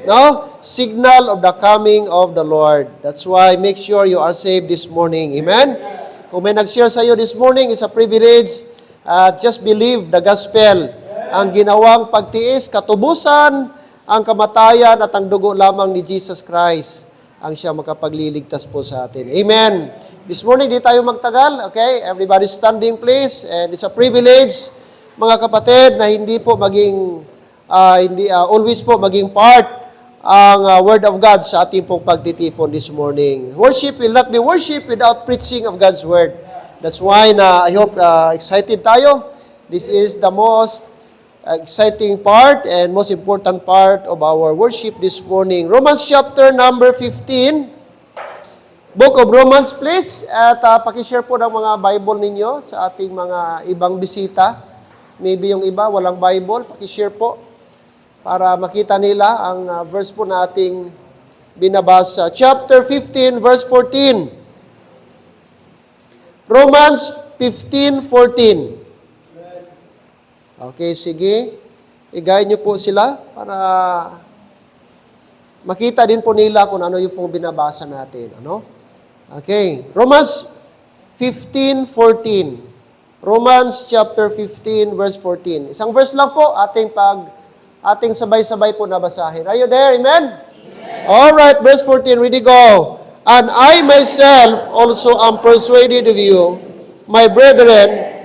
No? Signal of the coming of the Lord. That's why make sure you are saved this morning. Amen? Kung may nag-share sa iyo this morning, it's a privilege. Just believe the gospel. Ang ginawang pagtiis, katubusan, ang kamatayan at ang dugo lamang ni Jesus Christ ang siya makapagliligtas po sa atin. Amen. This morning, di tayo magtagal. Okay? Everybody standing please. And it's a privilege, mga kapatid, na hindi po maging, always po maging part ang Word of God sa ating pong pagtitipon this morning. Worship will not be worship without preaching of God's Word. That's why I hope excited tayo. This is the most exciting part and most important part of our worship this morning. Romans chapter number 15. Book of Romans, please. At pakishare po ng mga Bible ninyo sa ating mga ibang bisita. Maybe yung iba, walang Bible. Pakishare po para makita nila ang verse po na ating binabasa. Chapter 15, verse 14. Romans 15:14. Okay, sige. I-guide niyo po sila para makita din po nila kung ano yung pong binabasa natin. Ano? Okay. Romans 15:14. Romans chapter 15, verse 14. Isang verse lang po ating sabay-sabay po nabasahin. Are you there? Amen? All right, verse 14, ready go. And I myself also am persuaded of you, my brethren,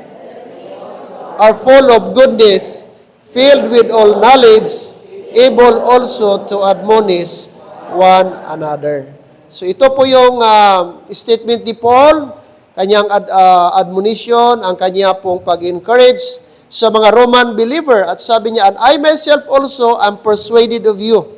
are full of goodness, filled with all knowledge, able also to admonish one another. So ito po yung statement ni Paul, kanyang admonition, ang kanya pong pag-encourage sa mga Roman believer. At sabi niya, and I myself also am persuaded of you,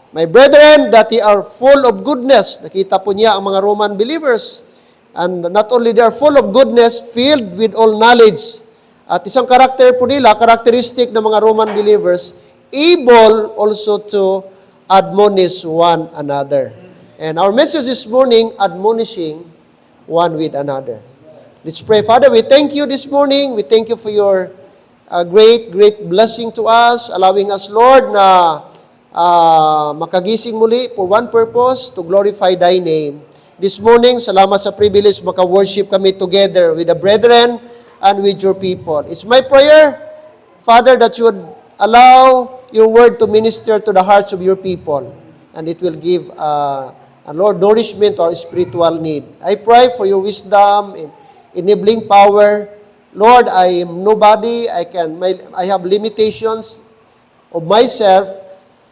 my brethren, that ye are full of goodness. Nakita po niya ang mga Roman believers. And not only they are full of goodness, filled with all knowledge. At isang karakter po nila, characteristic ng mga Roman believers, able also to admonish one another. And our message this morning, admonishing one with another. Let's pray. Father, we thank you this morning. We thank you for your great blessing to us, allowing us, Lord, na makagising muli for one purpose, to glorify Thy name. This morning, salamat sa privilege maka-worship kami together with the brethren and with your people. It's my prayer, Father, that you would allow your word to minister to the hearts of your people, and it will give, Lord, nourishment to our spiritual need. I pray for your wisdom and enabling power. Lord, I am nobody. I have limitations of myself,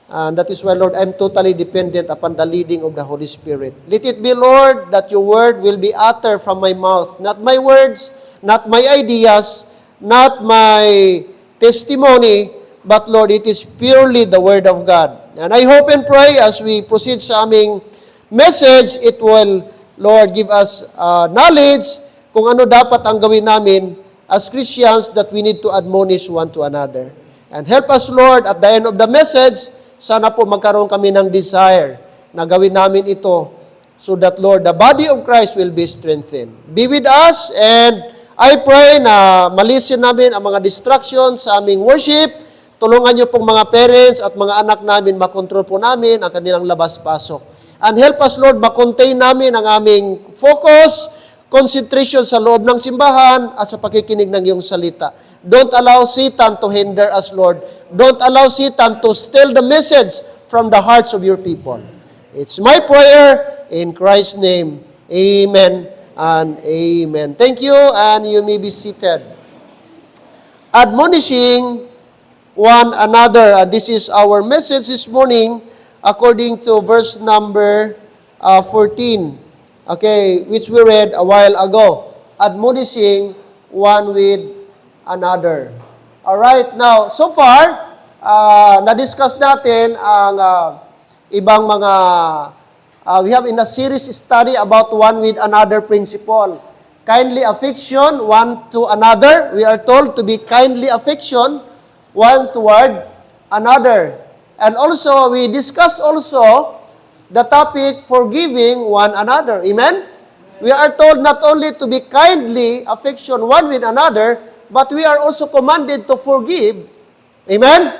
and that is why, Lord, I'm totally dependent upon the leading of the Holy Spirit. Let it be, Lord, that your word will be uttered from my mouth, not my words, not my ideas, not my testimony, but Lord, it is purely the Word of God. And I hope and pray as we proceed sa aming message, it will, Lord, give us knowledge kung ano dapat ang gawin namin as Christians, that we need to admonish one to another. And help us, Lord, at the end of the message, sana po magkaroon kami ng desire na gawin namin ito so that, Lord, the body of Christ will be strengthened. Be with us, and I pray na malisin namin ang mga distractions sa aming worship. Tulungan niyo pong mga parents at mga anak namin, makontrol po namin ang kanilang labas-pasok. And help us, Lord, makontain namin ang aming focus, concentration sa loob ng simbahan at sa pakikinig ng iyong salita. Don't allow Satan to hinder us, Lord. Don't allow Satan to steal the message from the hearts of your people. It's my prayer in Christ's name. Amen and amen. Thank you, and you may be seated. Admonishing one another. This is our message this morning according to verse number 14. Okay, which we read a while ago. Admonishing one with another. Alright, now, so far, na-discuss natin ang ibang mga we have in a series study about one with another principle. Kindly affection one to another. We are told to be kindly affection one toward another. And also, we discussed also the topic forgiving one another. Amen? We are told not only to be kindly affection one with another, but we are also commanded to forgive. Amen?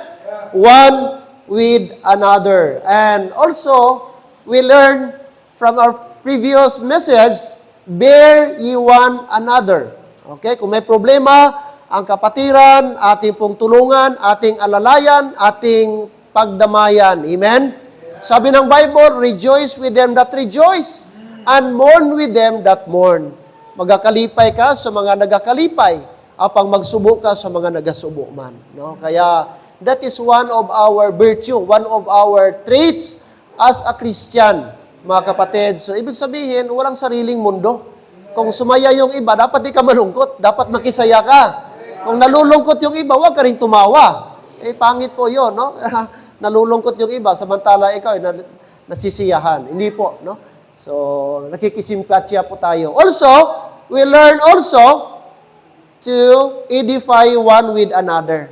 One with another. And also, we learn from our previous message, bear ye one another. Okay? Kung may problema, ang kapatiran, ating pong tulungan, ating alalayan, ating pagdamayan. Amen? Sabi ng Bible, rejoice with them that rejoice, and mourn with them that mourn. Magakalipay ka sa mga nagakalipay, apang magsubo ka sa mga nagasubo man. No? Kaya, that is one of our virtue, one of our traits as a Christian, mga kapatid. So, ibig sabihin, walang sariling mundo. Kung sumaya yung iba, dapat di ka malungkot. Dapat makisaya ka. Kung nalulungkot yung iba, huwag ka rin tumawa. Pangit po yun, no? Nalulungkot yung iba, samantala ikaw ay nasisiyahan. Hindi po, no? So, nakikisimpatya po tayo. Also, we learn also to edify one with another.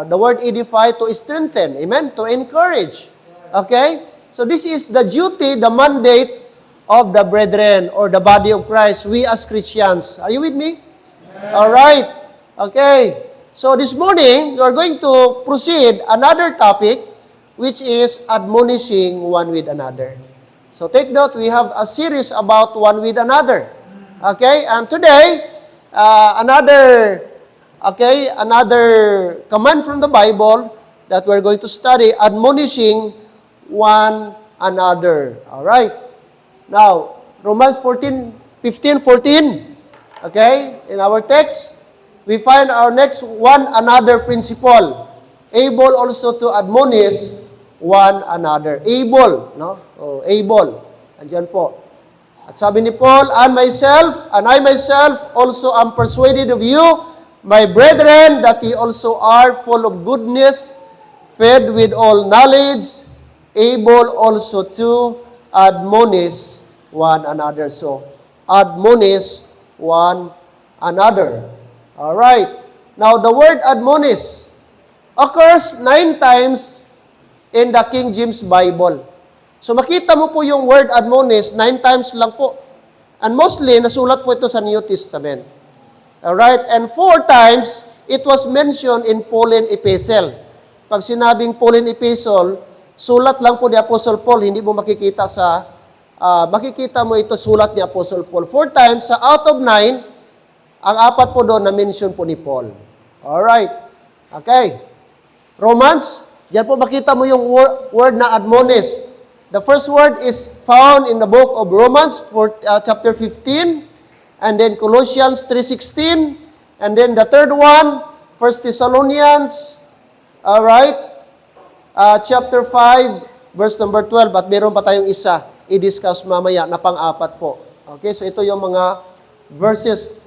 The word edify, to strengthen. Amen? To encourage. Okay? So, this is the duty, the mandate of the brethren or the body of Christ, we as Christians. Are you with me? All right. Okay. So, this morning, we are going to proceed another topic, which is admonishing one with another. So, take note, we have a series about one with another. Okay? And today, another command from the Bible that we're going to study, admonishing one another. All right? Now, Romans 15:14. Okay? In our text, we find our next one another principle. Able also to admonish one another. Able, no? Able. Andiyan po. At sabi ni Paul, and I myself also am persuaded of you, my brethren, that ye also are full of goodness, fed with all knowledge, able also to admonish one another. So, admonish one another. All right. Now, the word admonish occurs 9 times in the King James Bible. So, makita mo po yung word admonish, 9 times lang po. And mostly, nasulat po ito sa New Testament. Alright? And 4 times, it was mentioned in Pauline Epistle. Pag sinabing Pauline Epistle, sulat lang po ni Apostle Paul, hindi mo makikita makikita mo ito sulat ni Apostle Paul. 4 times, sa out of 9, ang 4 po doon na-mention po ni Paul. Alright. Okay. Romans, diyan po makita mo yung word na admonish. The first word is found in the book of Romans, chapter 15, and then Colossians 3:16, and then the third one, 1 Thessalonians, alright, chapter 5, verse number 12, at meron pa tayong isa, i-discuss mamaya na pang-4 po. Okay, so ito yung mga verses,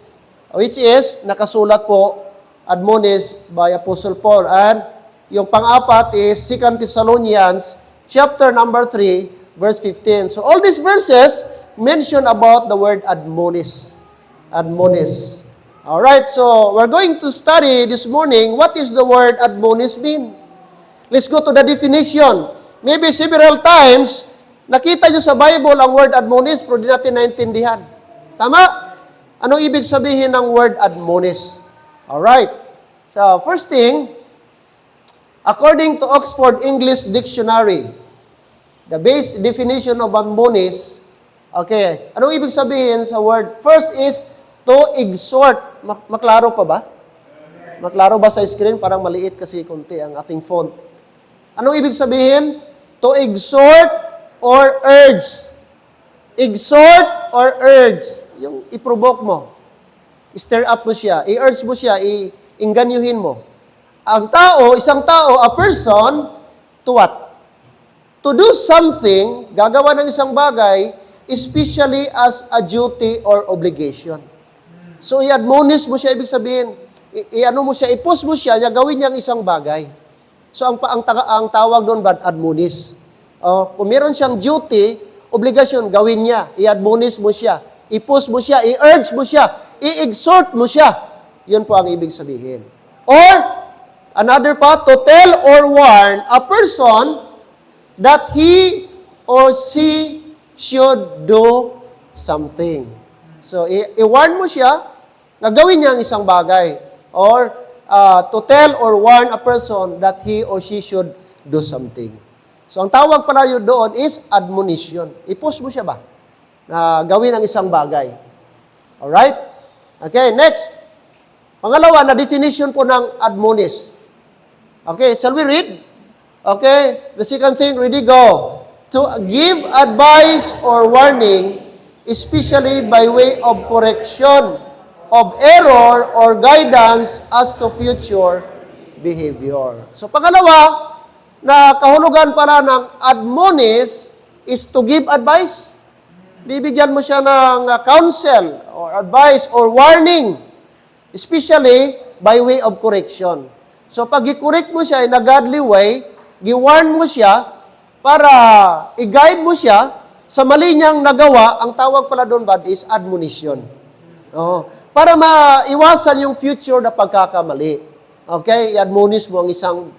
which is, nakasulat po, admonished by Apostle Paul, and yung pang-4 is 2 Thessalonians, chapter number 3, verse 15. So all these verses mention about the word admonish. Admonish. All right, so we're going to study this morning, what is the word admonish mean? Let's go to the definition. Maybe several times, nakita nyo sa Bible ang word admonish, pero di natin naintindihan. Tama? Anong ibig sabihin ng word admonish? All right. So first thing, according to Oxford English Dictionary, the base definition of admonish, okay, anong ibig sabihin sa word? First is to exhort. Maklaro pa ba? Maklaro ba sa screen? Parang maliit kasi konti ang ating font. Anong ibig sabihin? To exhort or urge. Exhort or urge. Yung i-provoke mo. I-stir up mo siya. I-urge mo siya. I-inganyuhin mo. Ang tao, isang tao, a person, to what? To do something, gagawa ng isang bagay, especially as a duty or obligation. So, i-admonish mo siya, ibig sabihin, i-ano mo siya, i-push mo siya, gawin niya ang isang bagay. So, ang tawag doon ba, admonish. Kung meron siyang duty, obligasyon, gawin niya. I-admonish mo siya. I-push mo siya. I-urge mo siya. I-exhort mo siya. Yun po ang ibig sabihin. Or, another pa, to tell or warn a person that he or she should do something. So, i-warn mo siya na gawin niya ang isang bagay. Or, to tell or warn a person that he or she should do something. So, ang tawag pala yun doon is admonition. I-push mo siya ba? Na gawin ang isang bagay. Alright? Okay, next. Pangalawa, na definition po ng admonish. Okay, shall we read? Okay, the second thing, ready, go. To give advice or warning, especially by way of correction, of error or guidance as to future behavior. So, pangalawa, na kahulugan pala ng admonish is to give advice. Bibigyan mo siya ng counsel or advice or warning, especially by way of correction. So pag i-correct mo siya in a godly way, gi-warn mo siya para i-guide mo siya sa mali niyang nagawa, ang tawag pala doon bad is admonition. Para maiwasan yung future na pagkakamali. Okay? I-admonish mo ang isang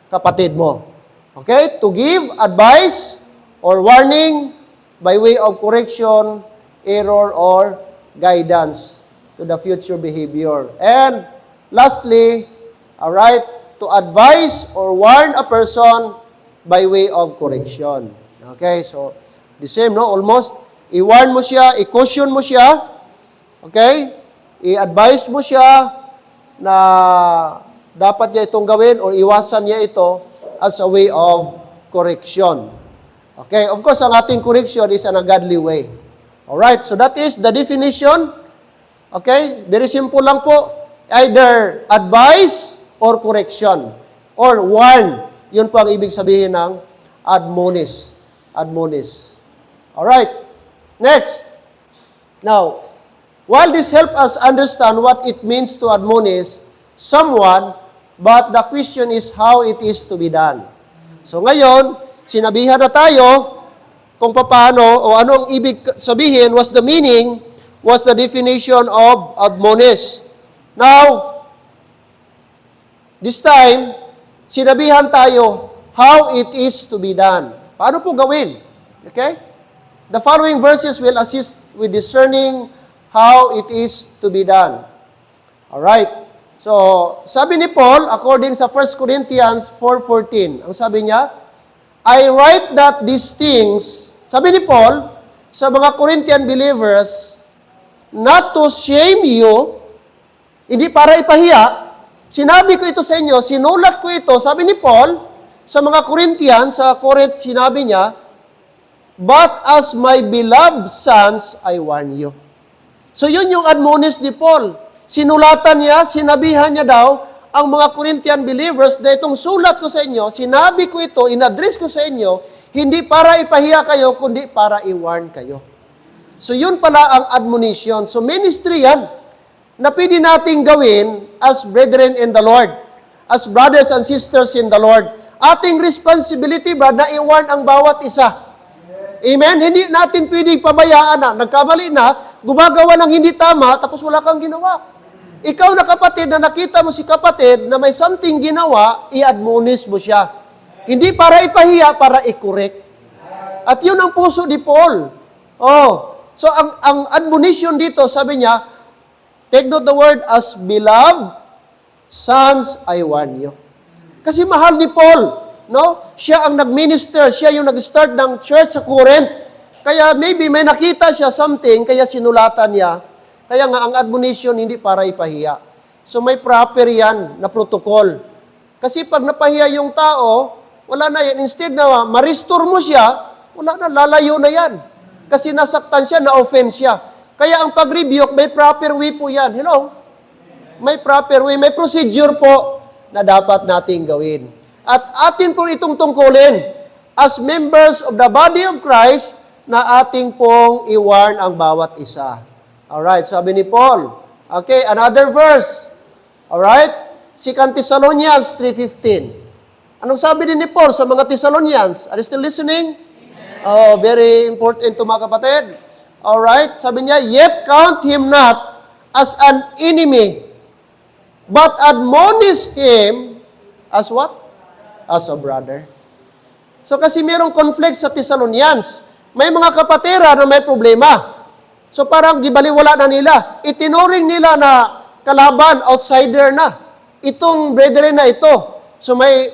kapatid mo. Okay? To give advice or warning by way of correction, error, or guidance to the future behavior. And lastly, alright, to advise or warn a person by way of correction. Okay? So, the same, no? Almost, i-warn mo siya, i-caution mo siya, okay? I-advise mo siya na dapat niya itong gawin or iwasan niya ito as a way of correction. Okay, of course, ang ating correction is in a godly way. Alright, so that is the definition. Okay, very simple lang po. Either advice or correction or warn. Yun po ang ibig sabihin ng admonish. Admonish. Alright, next. Now, while this helps us understand what it means to admonish someone, but the question is how it is to be done. So ngayon, sinabihan na tayo kung paano o anong ibig sabihin, what's the meaning, what's the definition of admonish. Now, this time, sinabihan tayo how it is to be done. Paano po gawin? Okay? The following verses will assist with discerning how it is to be done. Alright. So, sabi ni Paul, according sa 1 Corinthians 4:14, ang sabi niya, I write that these things, sabi ni Paul, sa mga Corinthian believers, not to shame you, hindi para ipahiya, sinabi ko ito sa inyo, sinulat ko ito, sabi ni Paul, sa mga Corinthian, sa Corinth, sinabi niya, but as my beloved sons, I warn you. So, yun yung admonish ni Paul. Sinulatan niya, sinabihan niya daw, ang mga Corinthian believers na itong sulat ko sa inyo, sinabi ko ito, in-address ko sa inyo, hindi para ipahiya kayo, kundi para i-warn kayo. So yun pala ang admonition. So ministry yan, na pwede nating gawin as brethren in the Lord, as brothers and sisters in the Lord. Ating responsibility ba na i-warn ang bawat isa? Amen? Hindi natin pwedeng pabayaan na, nagkamali na, gumagawa ng hindi tama, tapos wala kang ginawa. Ikaw na kapatid, na nakita mo si kapatid na may something ginawa, i-admonish mo siya. Hindi para ipahiya, para i-correct. At yun ang puso ni Paul. So ang admonition dito, sabi niya, take note the word as beloved sons, I warn you. Kasi mahal ni Paul, no? Siya ang nag-minister, siya yung nag-start ng church sa Corinth. Kaya maybe may nakita siya something, kaya sinulatan niya. Kaya nga, ang admonition hindi para ipahiya. So may proper yan na protocol. Kasi pag napahiya yung tao, wala na yan. Instead na ma-restore mo siya, wala na, lalayo na yan. Kasi nasaktan siya, na-offend siya. Kaya ang pag-rebuke, may proper way po yan. Hello? May proper way, may procedure po na dapat nating gawin. At atin po itong tungkulin as members of the body of Christ na ating pong i-warn ang bawat isa. Alright, sabi ni Paul. Okay, another verse. Alright, 2 Thessalonians 3:15. Anong sabi din ni Paul sa mga Thessalonians? Are you still listening? Amen. Oh, very important to mga kapatid. Alright, sabi niya, yet count him not as an enemy, but admonish him as what? As a brother. So kasi mayroong conflict sa Thessalonians. May mga kapatira na may problema. So parang gibaliwala na nila. Itinuring nila na kalaban, outsider na. Itong brethren na ito. So may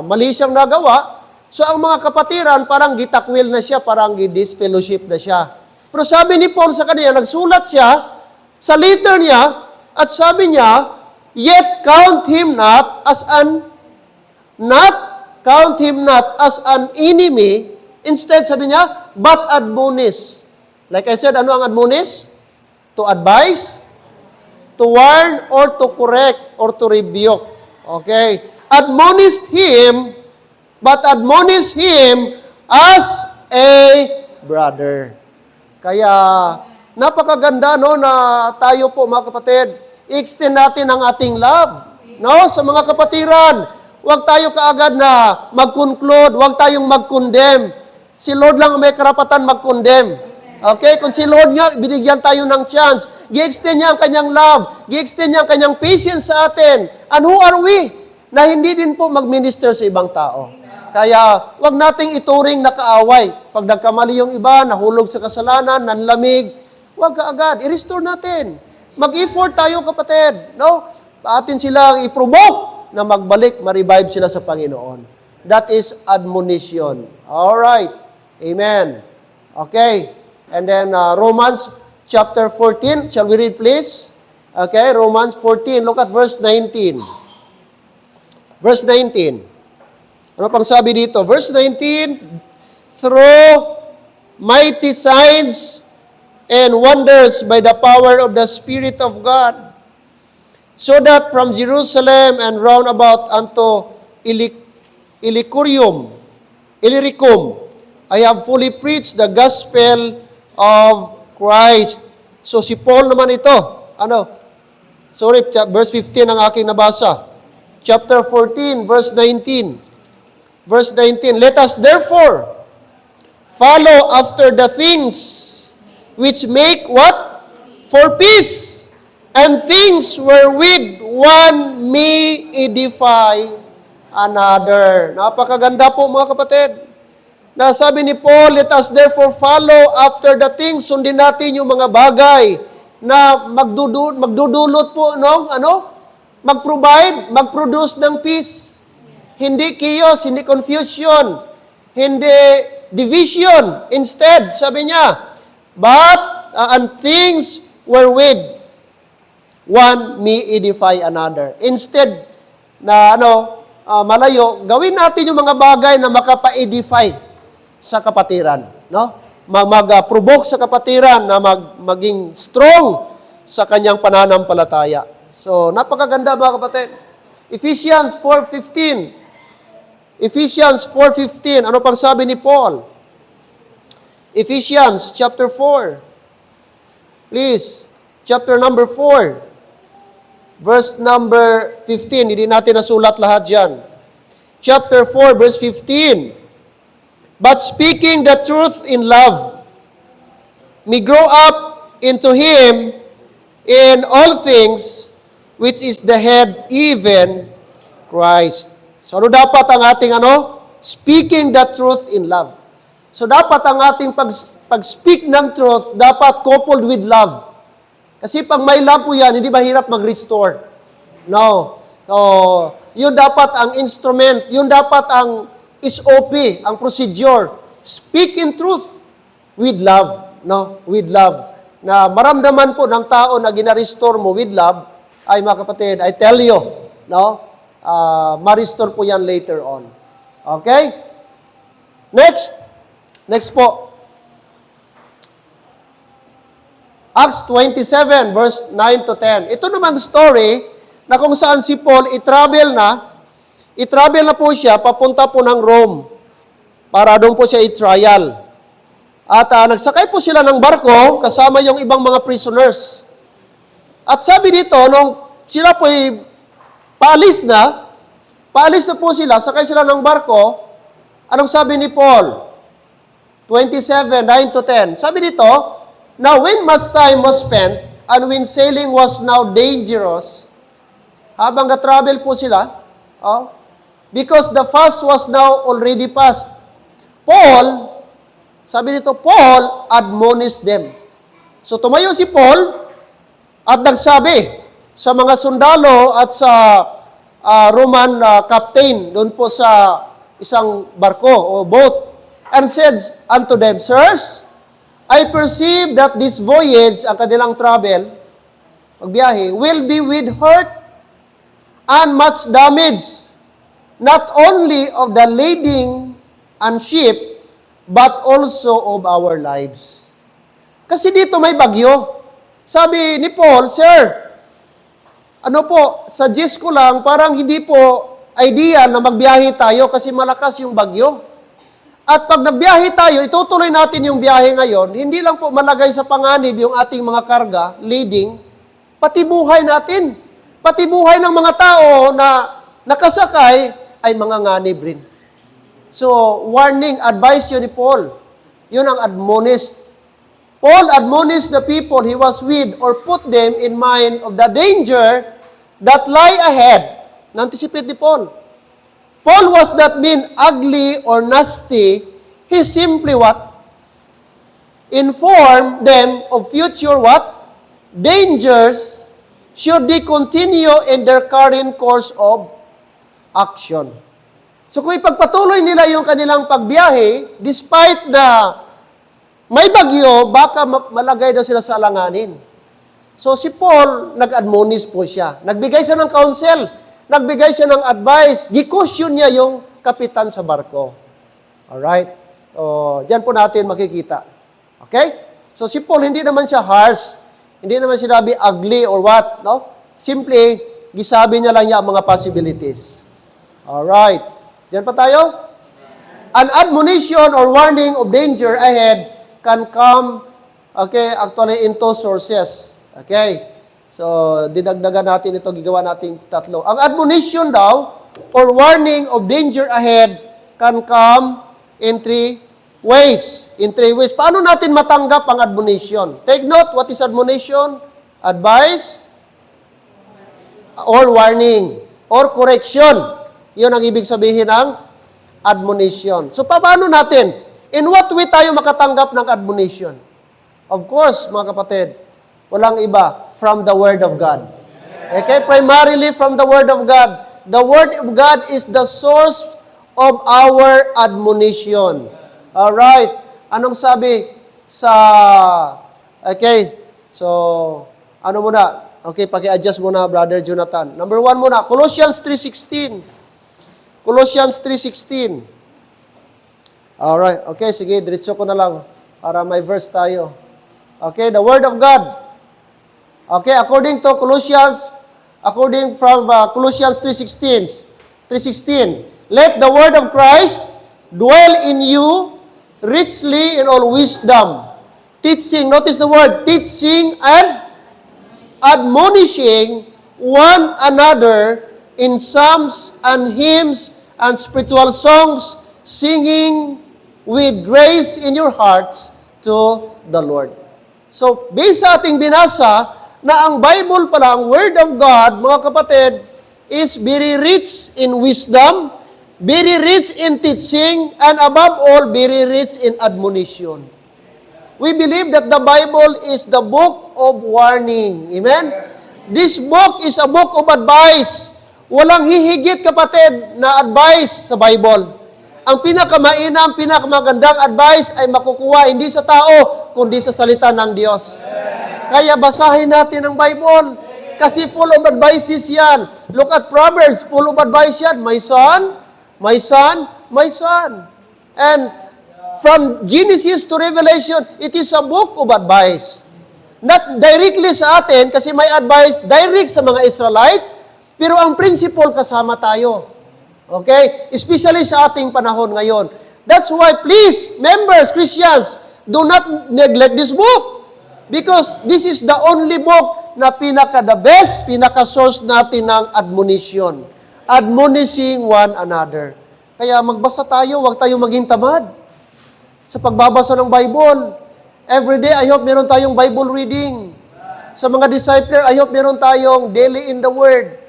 mali siyang nagawa. So ang mga kapatiran, parang gitakwil na siya, parang gidisfellowship na siya. Pero sabi ni Paul sa kanya, nagsulat siya sa letter niya, at sabi niya, yet count him not as an enemy. Instead, sabi niya, but admonish. Like I said, ano ang admonish? To advise, to warn, or to correct, or to rebuke. Okay? Admonish him, but admonish him as a brother. Kaya, napakaganda, no, na tayo po, mga kapatid, i-extend natin ang ating love, no, sa mga kapatiran. Huwag tayo kaagad na mag-conclude, huwag tayong mag-condemn. Si Lord lang may karapatan mag-condemn. Okay? Kung si Lord nga, binigyan tayo ng chance. Gi-extend niya ang kanyang love. Gi-extend niya ang kanyang patience sa atin. And who are we? Na hindi din po mag-minister sa ibang tao. Kaya, wag nating ituring na kaaway. Pag nagkamali yung iba, nahulog sa kasalanan, nanlamig, wag kaagad. I-restore natin. Mag-effort tayo, kapatid. No? Atin silang i-provoke na magbalik, ma-revive sila sa Panginoon. That is admonition. Alright. Amen. Okay. And then Romans chapter 14. Shall we read, please? Okay, Romans 14. Look at verse 19. Verse 19. Ano pang sabi dito? Verse 19, through mighty signs and wonders by the power of the Spirit of God, so that from Jerusalem and round about unto Illyricum, I have fully preached the gospel of Christ. So si Paul naman ito, verse 15 ang aking nabasa. Chapter 14, verse 19. Verse 19, let us therefore follow after the things which make what? For peace, and things wherewith one may edify another. Napakaganda po, mga kapatid. Na sabi ni Paul, let us therefore follow after the things. Sundin natin yung mga bagay na magdudulot po ng mag-provide, mag-produce ng peace. Hindi chaos, hindi confusion, hindi division. Instead, sabi niya, but and things wherewith one may edify another. Instead na malayo, gawin natin yung mga bagay na makapa-edify sa kapatiran, no? Mag-provoke sa kapatiran na maging strong sa kanyang pananampalataya. So, napakaganda, mga kapatid. Ephesians 4:15. Ephesians 4:15. Ano pang sabi ni Paul? Ephesians chapter 4. Please, chapter number 4. Verse number 15. Hindi natin nasulat lahat dyan. Chapter 4, verse 15. But speaking the truth in love, may grow up into Him in all things, which is the head, even Christ. So, ano dapat ang ating speaking the truth in love. So, dapat ang ating pag-speak ng truth, dapat coupled with love. Kasi pag may love po yan, hindi mahirap mag-restore. No. So, yun dapat ang instrument, yun dapat ang SOP, ang procedure. Speak in truth with love. No? With love. Na maramdaman po ng tao na gina-restore mo with love, ay mga kapatid, I tell you, no? Ma-restore po yan later on. Okay? Next po. Acts 27, verse 9 to 10. Ito namang story na kung saan si Paul i-travel na po siya, papunta po ng Rome, para doon po siya i-trial. At nagsakay po sila ng barko, kasama yung ibang mga prisoners. At sabi dito, nung sila po paalis na po sila, sakay sila ng barko, anong sabi ni Paul? 27, 9 to 10. Sabi dito, now when much time was spent, and when sailing was now dangerous, habang na-travel po sila, because the fast was now already past, Paul, sabi dito, Paul admonished them. So tumayo si Paul, at nagsabi sa mga sundalo at sa Roman captain doon po sa isang barko o boat, and said unto them, Sirs, I perceive that this voyage, ang kanilang travel, pagbiyahe, will be with hurt and much damage, not only of the lading and ship, but also of our lives. Kasi dito may bagyo. Sabi ni Paul, Sir, suggest ko lang, parang hindi po idea na magbiyahe tayo kasi malakas yung bagyo. At pag nagbiyahe tayo, itutuloy natin yung biyahe ngayon, hindi lang po malagay sa panganib yung ating mga karga, leading, pati buhay natin. Pati buhay ng mga tao na nakasakay ay mga nganib rin. So, warning, advice yun ni Paul. Yun ang admonish. Paul admonished the people he was with or put them in mind of the danger that lie ahead. Na-anticipate ni Paul. Paul was not mean ugly or nasty. He simply what? Inform them of future what? Dangers should they continue in their current course of action. So kung ipagpatuloy nila yung kanilang pagbiyahe, despite na may bagyo, baka malagay daw sila sa alanganin. So si Paul, nag-admonish po siya. Nagbigay siya ng counsel. Nagbigay siya ng advice. Gikusyon niya yung kapitan sa barko. Alright? So, diyan po natin makikita. Okay? So si Paul, hindi naman siya harsh. Hindi naman sinabi ugly or what. No? Simply, gisabi niya lang niya ang mga possibilities. Alright. Diyan pa tayo? An admonition or warning of danger ahead can come, okay, actually in two sources. Okay? So, dinagdagan natin ito, gigawa natin tatlo. Ang admonition daw, or warning of danger ahead, can come in three ways. In three ways. Paano natin matanggap ang admonition? Take note, what is admonition? Advice, or warning, or correction. Yun ang ibig sabihin ng admonition. So, paano natin? In what way tayo makatanggap ng admonition? Of course, mga kapatid, walang iba, from the Word of God. Okay? Primarily from the Word of God. The Word of God is the source of our admonition. Alright. Anong sabi sa... Okay. So, ano muna? Okay, paki-adjust muna, Brother Jonathan. Number 1 muna, Colossians 3:16. Colossians 3:16. Alright. Okay, sige, diretso ko na lang para may verse tayo. Okay, the Word of God. Okay, according to Colossians 3:16, let the word of Christ dwell in you richly in all wisdom, teaching, notice the word, teaching and admonishing one another in psalms and hymns and spiritual songs, singing with grace in your hearts to the Lord. So, based sa ating binasa, na ang Bible pala, ang Word of God, mga kapatid, is very rich in wisdom, very rich in teaching, and above all, very rich in admonition. We believe that the Bible is the book of warning. Amen? This book is a book of advice. Walang hihigit, kapatid, na advice sa Bible. Ang pinakamainam, pinakamagandang advice ay makukuha hindi sa tao, kundi sa salita ng Diyos. Kaya basahin natin ang Bible. Kasi full of advices yan. Look at Proverbs, full of advice yan. My son, my son, my son. And from Genesis to Revelation, it is a book of advice. Not directly sa atin, kasi may advice direct sa mga Israelite, pero ang principle kasama tayo. Okay? Especially sa ating panahon ngayon. That's why, please, members, Christians, do not neglect this book. Because this is the only book na the best, pinaka-source natin ng admonition. Admonishing one another. Kaya magbasa tayo, huwag tayo maging tamad sa pagbabasa ng Bible. Every day, I hope meron tayong Bible reading. Sa mga discipler, I hope meron tayong daily in the Word.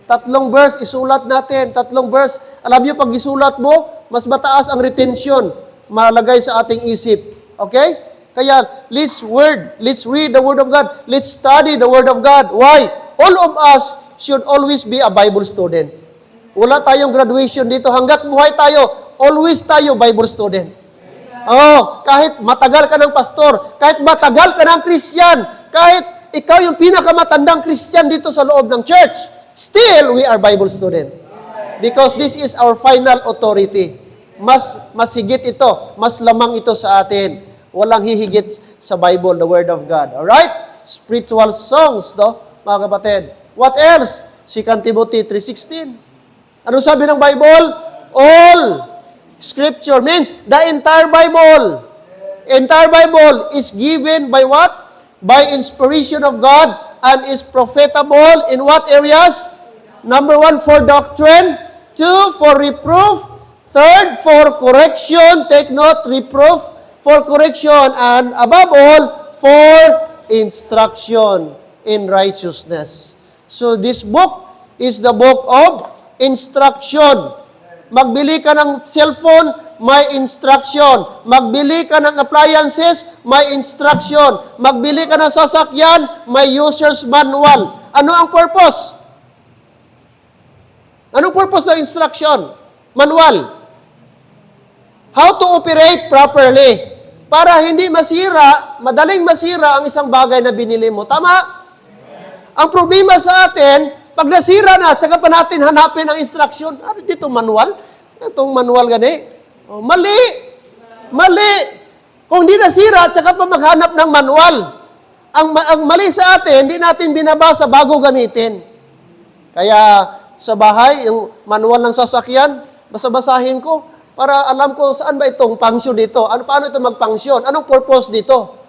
3 verse, isulat natin. 3 verse. Alam niyo, pag isulat mo, mas mataas ang retention malagay sa ating isip. Okay? Kaya, let's read the Word of God. Let's study the Word of God. Why? All of us should always be a Bible student. Wala tayong graduation dito. Hanggat buhay tayo, always tayo Bible student. Oh, kahit matagal ka ng pastor, kahit matagal ka ng Christian, kahit ikaw yung pinakamatandang Christian dito sa loob ng church, still we are Bible student. Because this is our final authority. Mas higit ito, mas lamang ito sa atin. Walang hihigit sa Bible, the Word of God. Alright? Spiritual songs, no, mga kapatid. What else? 2 Timothy 3:16. Ano sabi ng Bible? All Scripture means the entire Bible. Entire Bible is given by what? By inspiration of God and is profitable in what areas? Number 1, for doctrine. 2, for reproof. 3, for correction. Take note, reproof, for correction. And above all, for instruction in righteousness. So this book is the book of instruction. Magbili ka ng cellphone, may instruction. Magbili ka ng appliances, may instruction. Magbili ka ng sasakyan, may user's manual. Ano ang purpose? Anong purpose ng instruction? Manual. How to operate properly. Para hindi masira, madaling masira ang isang bagay na binili mo. Tama? Ang problema sa atin, pag nasira na, at saka pa natin hanapin ang instruction. Ano dito manual? Itong manual gani. Oh, mali. Mali. Kung di nasira, at saka pa maghanap ng manual. Ang mali sa atin, hindi natin binabasa bago gamitin. Kaya sa bahay, yung manual ng sasakyan, basa-basahin ko para alam ko saan ba itong function dito. Paano ito mag-function? Anong purpose dito?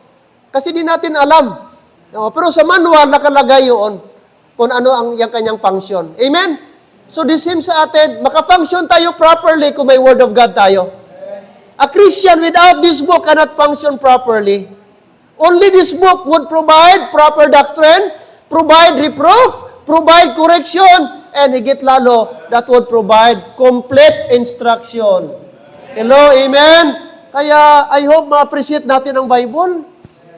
Kasi di natin alam. No, pero sa manual, nakalagay yun kung ano ang yung kanyang function. Amen? So the same sa atin, maka-function tayo properly kung may Word of God tayo. A Christian without this book cannot function properly. Only this book would provide proper doctrine, provide reproof, provide correction, and higit lalo, that would provide complete instruction. Hello? Amen? Kaya, I hope ma-appreciate natin ang Bible.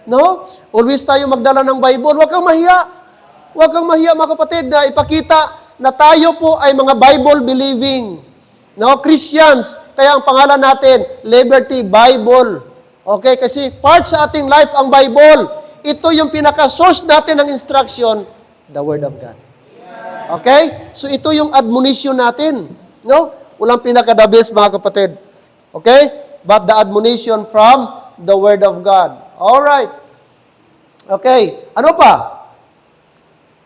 No? Always tayo magdala ng Bible. Huwag kang mahiya. Huwag kang mahiya, mga kapatid, na ipakita na tayo po ay mga Bible-believing, no, Christians. Kaya ang pangalan natin, Liberty Bible. Okay? Kasi part sa ating life ang Bible. Ito yung pinaka-source natin ng instruction, the Word of God. Okay? So ito yung admonition natin. No? Walang pinaka-the best, mga kapatid. Okay? But the admonition from the Word of God. Alright. Okay. Ano pa?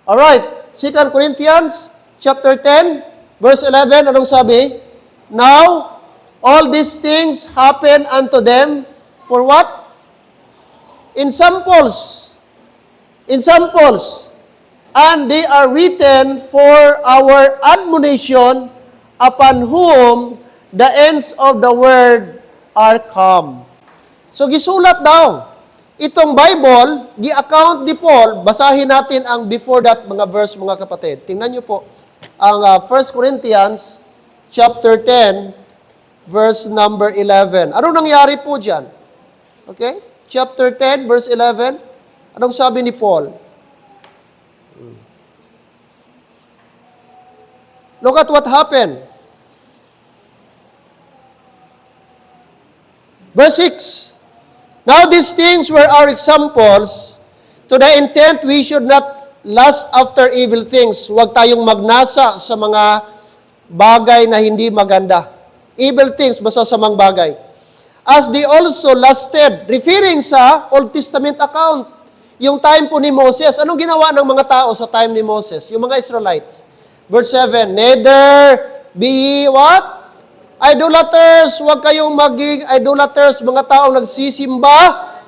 Alright, 2 Corinthians chapter 10, verse 11, anong sabi? Now, all these things happen unto them for what? In samples. In samples. And they are written for our admonition upon whom the ends of the world are come. So, gisulat daw. Itong Bible, gi-account ni Paul, basahin natin ang before that mga verse, mga kapatid. Tingnan niyo po, ang 1 Corinthians chapter 10, verse number 11. Ano nangyari po dyan? Okay? Chapter 10, verse 11. Anong sabi ni Paul? Look at what happened. Verse 6. Now these things were our examples, to the intent we should not lust after evil things. Huwag tayong magnasa sa mga bagay na hindi maganda. Evil things, masasamang bagay. As they also lusted, referring sa Old Testament account. Yung time po ni Moses, anong ginawa ng mga tao sa time ni Moses? Yung mga Israelites. Verse 7, neither be ye what? Idolaters, huwag kayong maging idolaters, mga taong nagsisimba,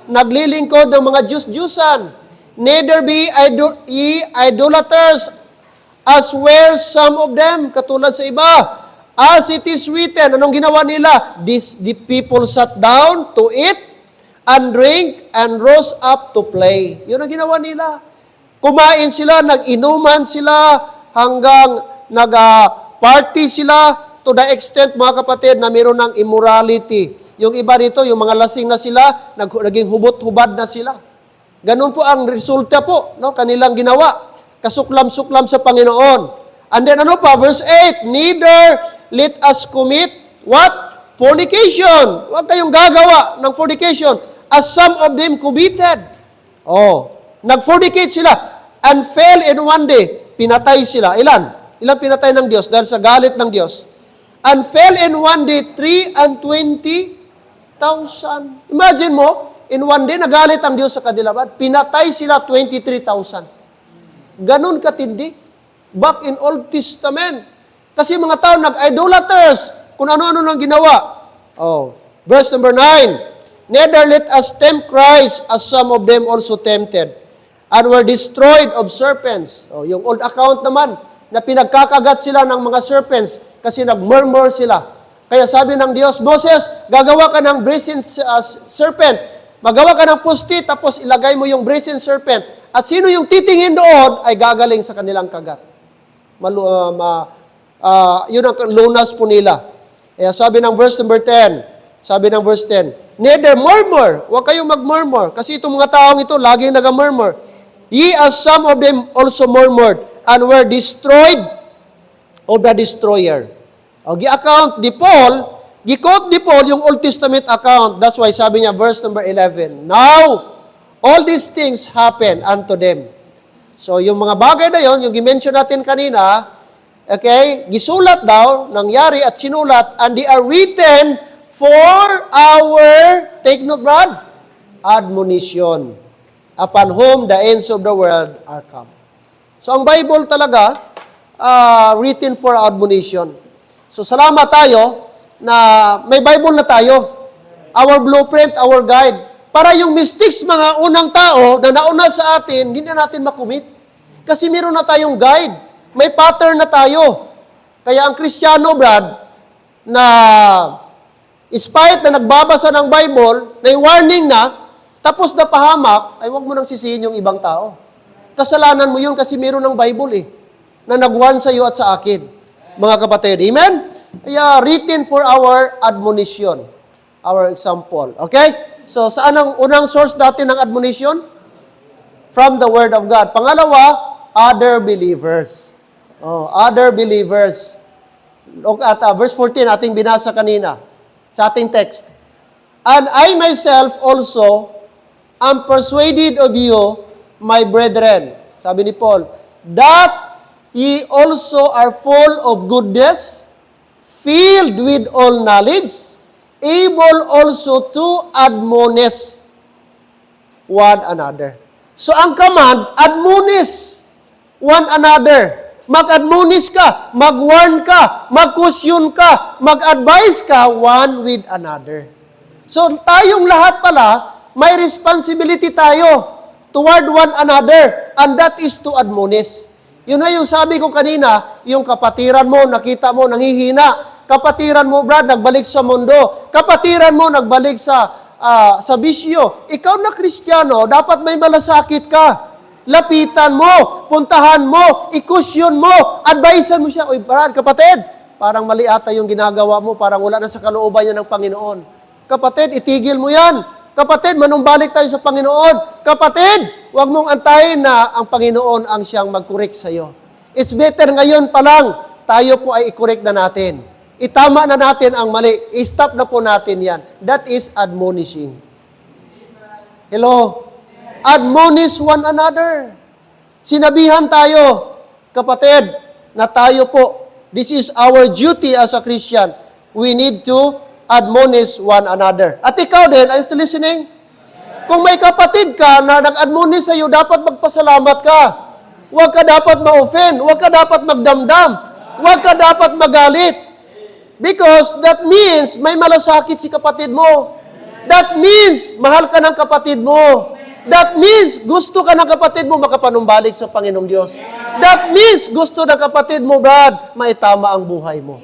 naglilingkod ng mga Diyos-Diyusan. Neither be ye idolaters, as were some of them, katulad sa iba. As it is written, anong ginawa nila? The people sat down to eat and drink and rose up to play. Yun ang ginawa nila. Kumain sila, nag-inuman sila, hanggang nag-party sila, to the extent, mga kapatid, na mayroon ng immorality. Yung iba dito, yung mga lasing na sila, naging hubot-hubad na sila. Ganun po ang resulta po, no, kanilang ginawa. kasuklam-suklam sa Panginoon. And then ano pa? Verse 8, neither let us commit what? Fornication. Huwag kayong gagawa ng fornication as some of them committed. Nag-fornicate sila and fell in one day. Pinatay sila. Ilan? Ilang pinatay ng Diyos dahil sa galit ng Diyos? And fell in one day 320,000. Imagine mo, in one day, nagalit ang Diyos sa kanila. Pinatay sila 23,000. Ganun katindi. Back in Old Testament. Kasi mga tao nag-idolaters. Kung ano-ano nang ginawa. Verse number 9. Neither let us tempt Christ as some of them also tempted, and were destroyed of serpents. Yung old account naman, na pinagkakagat sila ng mga serpents kasi nag-murmur sila. Kaya sabi ng Diyos, Moses, gagawa ka ng brazen serpent. Magawa ka ng pusti, tapos ilagay mo yung brazen serpent. At sino yung titingin doon ay gagaling sa kanilang kagat. Yun ang lunas po nila. Kaya sabi ng verse number 10, neither murmur, huwag kayong mag-murmur, kasi itong mga taong ito, laging nag-murmur. Ye as some of them also murmured, and were destroyed of the destroyer. Gi-quote ni Paul yung Old Testament account. That's why sabi niya, verse number 11, now, all these things happen unto them. So, yung mga bagay na yon, yung gimension natin kanina, gisulat daw, nangyari at sinulat, and they are written for our, take note, Brad, admonition, upon whom the ends of the world are come. So, ang Bible talaga, written for admonition. So, salamat tayo na may Bible na tayo. Our blueprint, our guide. Para yung mistakes mga unang tao na nauna sa atin, hindi na natin makumit. Kasi meron na tayong guide. May pattern na tayo. Kaya ang Kristiyano, Brad, na despite na nagbabasa ng Bible, na warning na, tapos na pahamak, ay huwag mo nang sisihin yung ibang tao. Kasalanan mo yun kasi meron ng Bible na nag-warn sa iyo at sa akin. Mga kapatid, amen? Kaya written for our admonition, our example. Okay? So, saan ang unang source natin ng admonition? From the Word of God. Pangalawa, other believers. Other believers. Look at verse 14, ating binasa kanina, sa ating text. And I myself also am persuaded of you, my brethren, sabi ni Paul, that ye also are full of goodness, filled with all knowledge, able also to admonish one another. So ang command, admonish one another. Mag-admonish ka, mag-warn ka, mag-caution ka, mag-advise ka one with another. So tayong lahat pala, may responsibility tayo toward one another, and that is to admonish. Yun na yung sabi ko kanina, yung kapatiran mo, nakita mo, nanghihina. Kapatiran mo, Brad, nagbalik sa mundo. Kapatiran mo, nagbalik sa bisyo. Ikaw na Kristiyano, dapat may malasakit ka. Lapitan mo, puntahan mo, ikusyon mo, advisean mo siya. Uy, Brad, kapatid, parang mali ata yung ginagawa mo, parang wala na sa kalooban niya ng Panginoon. Kapatid, itigil mo yan. Kapatid, manumbalik tayo sa Panginoon. Kapatid, huwag mong antayin na ang Panginoon ang siyang mag-correct sa iyo. It's better ngayon pa lang, tayo po ay i-correct na natin. Itama na natin ang mali. I-stop na po natin yan. That is admonishing. Hello? Admonish one another. Sinabihan tayo, kapatid, na tayo po, this is our duty as a Christian. We need to admonish one another. At ikaw din, are you still listening? Kung may kapatid ka na nag-admonish sa iyo, dapat magpasalamat ka. Huwag ka dapat ma-offend. Huwag ka dapat magdamdam. Huwag ka dapat magalit. Because that means may malasakit si kapatid mo. That means mahal ka ng kapatid mo. That means gusto ka ng kapatid mo makapanumbalik sa Panginoong Diyos. That means gusto ng kapatid mo, Brad, maitama ang buhay mo.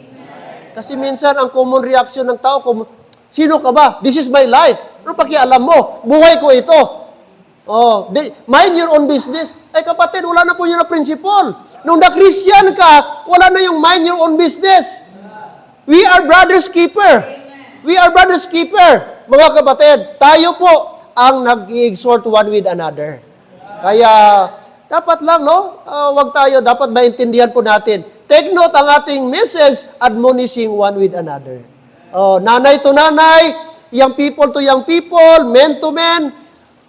Kasi minsan ang common reaction ng tao, sino ka ba? This is my life. Ano pakialam mo? Buhay ko ito. Mind your own business. Ay kapatid, wala na po yun na principle. Nung na-Christian ka, wala na yung mind your own business. We are brothers keeper. We are brothers keeper. Mga kapatid, tayo po ang nag-i-exhort one with another. Kaya, Dapat lang, no? Wag tayo, dapat maintindihan po natin. Take note ang ating message, admonishing one with another. Nanay to nanay, young people to young people, men to men.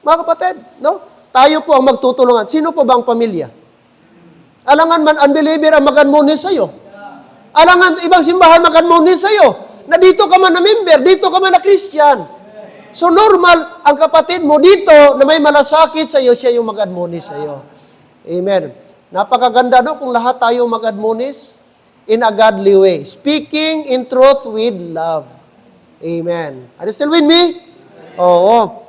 Mga kapatid, no? Tayo po ang magtutulungan. Sino po bang pamilya? Alangan man unbeliever ang mag-admonish sa'yo. Alangan ibang simbahan mag-admonish sa'yo. Na dito ka man na member, dito ka man na Christian. So normal, ang kapatid mo dito na may malasakit sa'yo, siya yung mag-admonish sa'yo. Amen. Napakaganda, no? Kung lahat tayo mag-admonish in a godly way. Speaking in truth with love. Amen. Are you still with me? Oo.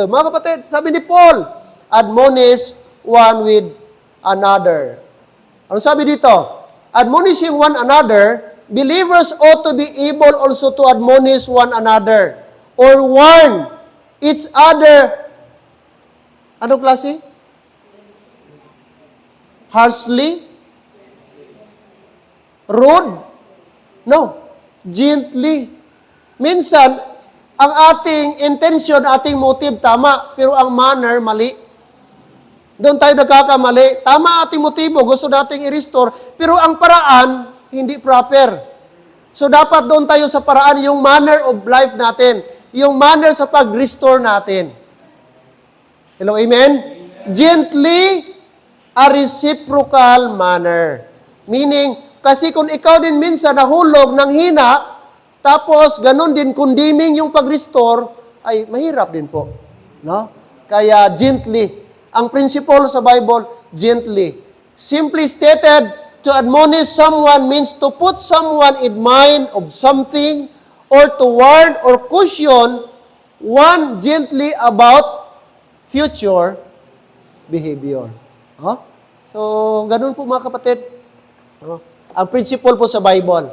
Mga kapatid, sabi ni Paul, admonish one with another. Ano sabi dito? Admonishing one another, believers ought to be able also to admonish one another or warn each other. Anong klase? Harshly? Rude? No. Gently. Minsan, ang ating intention, ating motive, tama, pero ang manner, mali. Doon tayo nagkakamali. Tama ating motibo, gusto nating i-restore, pero ang paraan, hindi proper. So dapat doon tayo sa paraan, yung manner of life natin, yung manner sa pag-restore natin. Hello, amen? Gently, a reciprocal manner. Meaning, kasi kung ikaw din minsan nahulog ng hina, tapos ganun din condemning yung pag-restore, ay mahirap din po. No? Kaya gently. Ang principle sa Bible, gently. Simply stated, to admonish someone means to put someone in mind of something or to warn or caution one gently about future behavior. Huh? So, ganun po mga kapatid. Ang principle po sa Bible.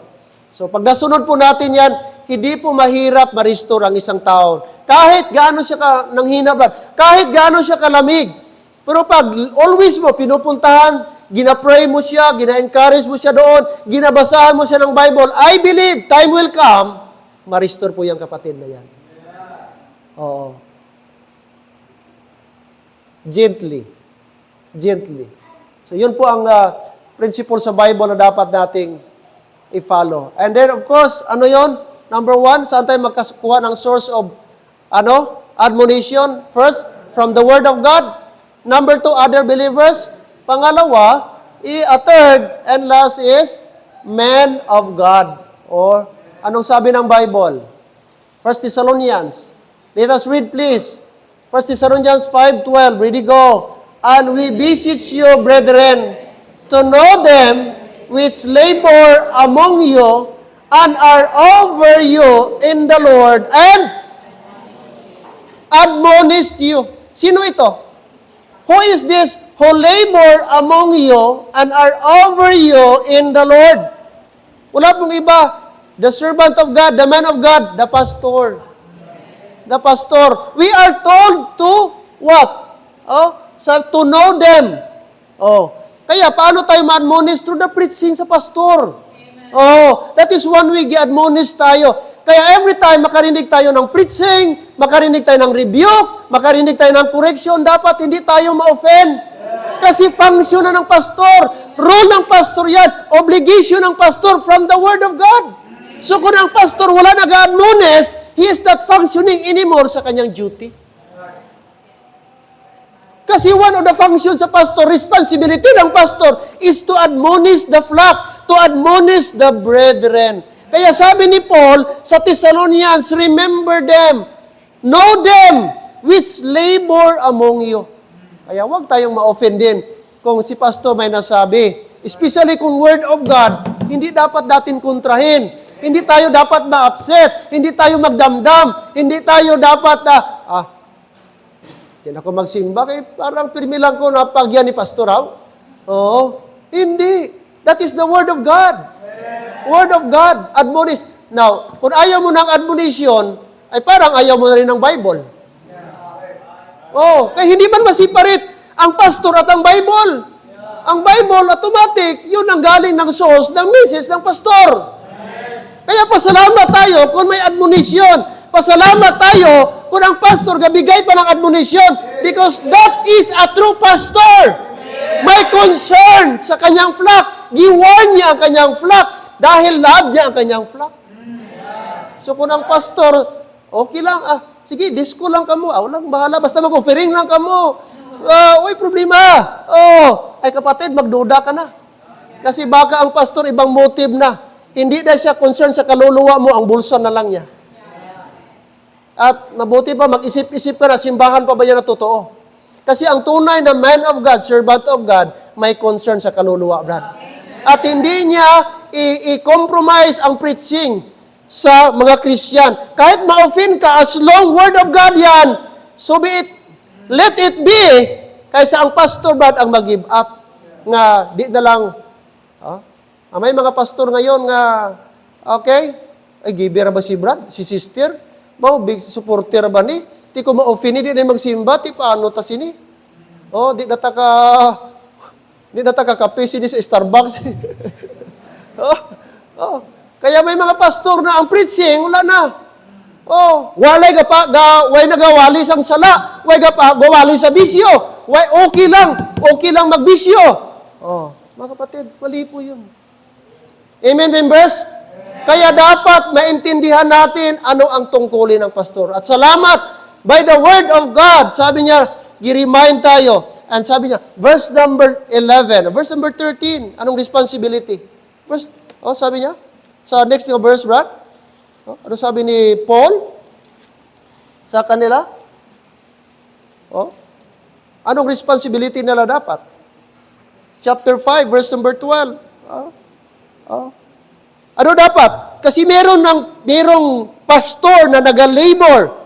So, pag nasunod po natin yan, hindi po mahirap ma-restore ang isang tao. Kahit gaano siya nanghinabat, kahit gaano siya kalamig. Pero pag always mo pinupuntahan, gina-pray mo siya, gina-encourage mo siya doon, ginabasahan mo siya ng Bible, I believe time will come, ma-restore po yung kapatid na yan. Oo. Gently. Gently. So yun po ang principle sa Bible na dapat nating i-follow. And then of course, ano yun? Number one, saan tayo magkakuha ng source of admonition? First, from the Word of God. Number two, other believers. Pangalawa, a third and last is men of God. Or anong sabi ng Bible? 1 Thessalonians. Let us read please. 1 Thessalonians 5:12. Ready go. And we beseech you, brethren, to know them which labor among you and are over you in the Lord and admonish you. Sino ito? Who is this who labor among you and are over you in the Lord? Wala pong iba. The servant of God, the man of God, the pastor. The pastor. We are told to what? To know them. Kaya paano tayo ma-admonish? Through the preaching sa pastor. That is one way gi-admonish tayo. Kaya every time makarinig tayo ng preaching, makarinig tayo ng rebuke, makarinig tayo ng correction, dapat hindi tayo ma-offend. Kasi function na ng pastor. Role ng pastor yan. Obligation ng pastor from the Word of God. So kung ang pastor wala nag-admonish, he is not functioning anymore sa kanyang duty. Kasi one of the functions sa pastor, responsibility ng pastor is to admonish the flock, to admonish the brethren. Kaya sabi ni Paul sa Thessalonians, remember them, know them, which labor among you. Kaya huwag tayong ma-offend din kung si pastor may nasabi. Especially kung word of God, hindi dapat natin kontrahin. Hindi tayo dapat ma-upset. Hindi tayo magdamdam. Hindi tayo dapat hindi ako magsimba. Parang pirmi lang ko na pagyan ni pastor. Hindi. That is the word of God. Word of God, admonish. Now, kung ayaw mo ng admonition, ay parang ayaw mo na rin ng Bible. Kaya hindi man masiparit ang pastor at ang Bible. Ang Bible, automatic, yun ang galing ng source ng message ng pastor. Kaya pasalamat tayo kung may admonition. Pasalamat tayo kung ang pastor gabigay pa ng admonition because that is a true pastor. May concern sa kanyang flock. Giwarn niya ang kanyang flock dahil love niya ang kanyang flock. So kung ang pastor, okay lang, sige, disco lang kamo, walang bahala, basta mag-offering lang kamo. Uy, problema. Ay kapatid, magduda ka na. Kasi baka ang pastor ibang motive na. Hindi na siya concerned sa kaluluwa mo, ang bulsa na lang niya. At mabuti pa, mag-isip-isip ka na, simbahan pa ba yan na totoo? Kasi ang tunay na man of God, servant of God, may concern sa kaluluwa, Brad. At hindi niya i-compromise ang preaching sa mga Christian. Kahit ma-offend ka, as long word of God yan, so be it. Let it be, kaysa ang pastor, Brad, ang mag-give up. Nga, di na lang, may mga pastor ngayon nga, okay, ay giver ba si Brad, si sister? Big supporter ba ni? Di ko ma-offend, di na magsimba, ti paano ta sini? Di na taka kape sini sa Starbucks. Kaya may mga pastor na ang preaching, wala na. Walay nagawali sang sala, way gawali sa bisyo. Okay lang magbisyo. Mga kapatid, mali po yun. Amen, members? Kaya dapat maintindihan natin ano ang tungkulin ng pastor. At salamat, by the word of God, sabi niya, gi-remind tayo. And sabi niya, verse number 11, verse number 13, anong responsibility? Sabi niya, sa next verse, Brad, ano sabi ni Paul sa kanila? Anong responsibility nila dapat? Chapter 5, verse number 12. Ano dapat? Kasi merong pastor na nag-labor.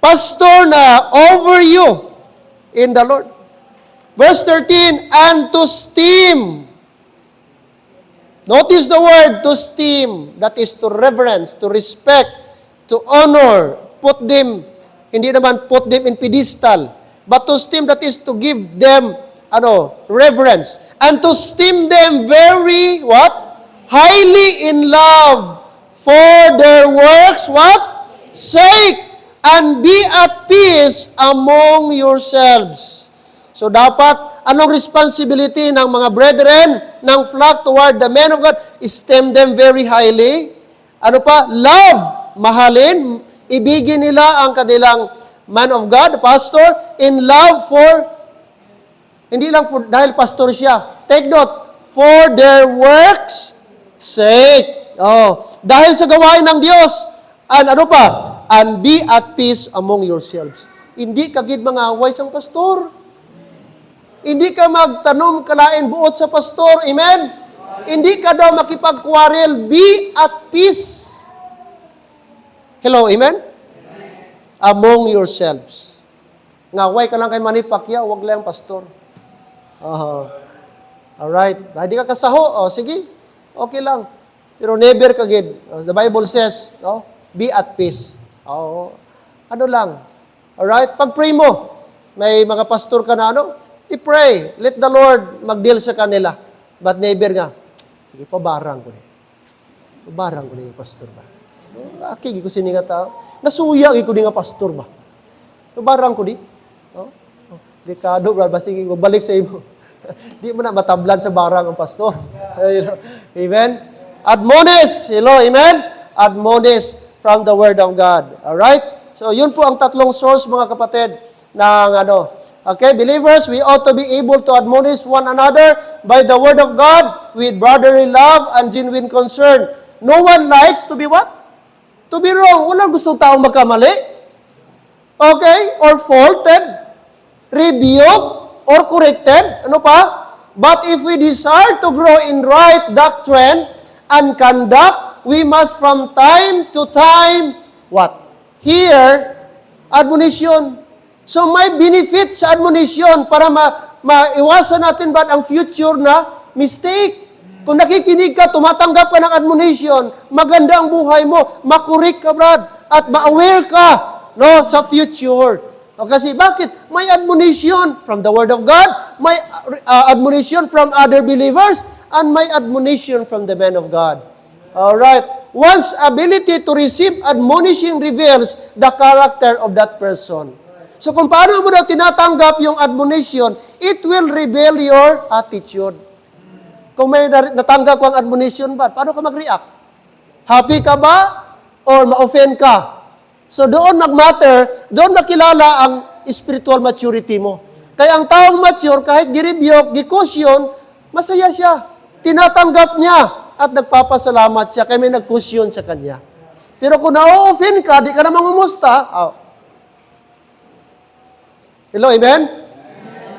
Pastor na over you in the Lord. Verse 13, and to esteem. Notice the word to esteem. That is to reverence, to respect, to honor. Put them, hindi naman put them in pedestal. But to esteem, that is to give them, reverence. And to esteem them very, highly in love for their works, sake, and be at peace among yourselves. So dapat, anong responsibility ng mga brethren ng flock toward the men of God? Esteem them very highly. Love, mahalin, ibigin nila ang kanilang man of God, pastor, in love for, hindi lang for, dahil pastor siya. Take note, for their works sake. Dahil sa gawain ng Diyos, and be at peace among yourselves. Hindi kagid mga away sang pastor. Hindi ka magtanom kalain buot sa pastor. Amen? Hindi ka daw makipagkwarel. Be at peace. Hello, amen? Among yourselves. Ngaway ka lang kay Manny Pacquiao, wag lang pastor. Alright. Hindi ka kasaho. Sige. Okay lang. Pero never kagid. The Bible says, be at peace. Ano lang. Alright? Pag-pray mo, may mga pastor ka na i-pray. Let the Lord mag-deal sa kanila. But never nga. Sige, pabarang ko ni. Pabarang ko ni pastor ba? Akigi ko sini nga tao. Nasuyang ko ni nga pastor ba? Pabarang ko di. Delikado ba? Sige, balik sa imo. Di mo na matablan sa barang ang pastor. Amen? Admonish. Hello, amen? Admonish from the Word of God. Alright? So, yun po ang tatlong source, mga kapatid, ng Okay, believers, we ought to be able to admonish one another by the Word of God with brotherly love and genuine concern. No one likes to be what? To be wrong. Walang gusto taong magkamali. Okay? Or faulted. Rebuked. Or corrected. Ano pa? But if we desire to grow in right doctrine and conduct, we must from time to time, what? Hear admonition. So may benefit sa admonition para maiwasan natin ba ang future na mistake. Kung nakikinig ka, tumatanggap ka ng admonition, maganda ang buhay mo, makurik ka, Brad, at ma-aware ka sa future. Kasi bakit? May admonition from the Word of God, may admonition from other believers, and may admonition from the man of God. Alright. One's ability to receive admonishing reveals the character of that person. So kung paano mo daw tinatanggap yung admonition, it will reveal your attitude. Kung may natanggap kang admonition ba, paano ka mag-react? Happy ka ba? Or ma-offend ka? So doon nag-matter, doon nakilala ang spiritual maturity mo. Kaya ang taong mature, kahit girebuke, gikusyon, masaya siya. Tinatanggap niya at nagpapasalamat siya kaya may nagkusyon sa kanya. Pero kung na-offend ka, di ka naman umusta, hello, amen?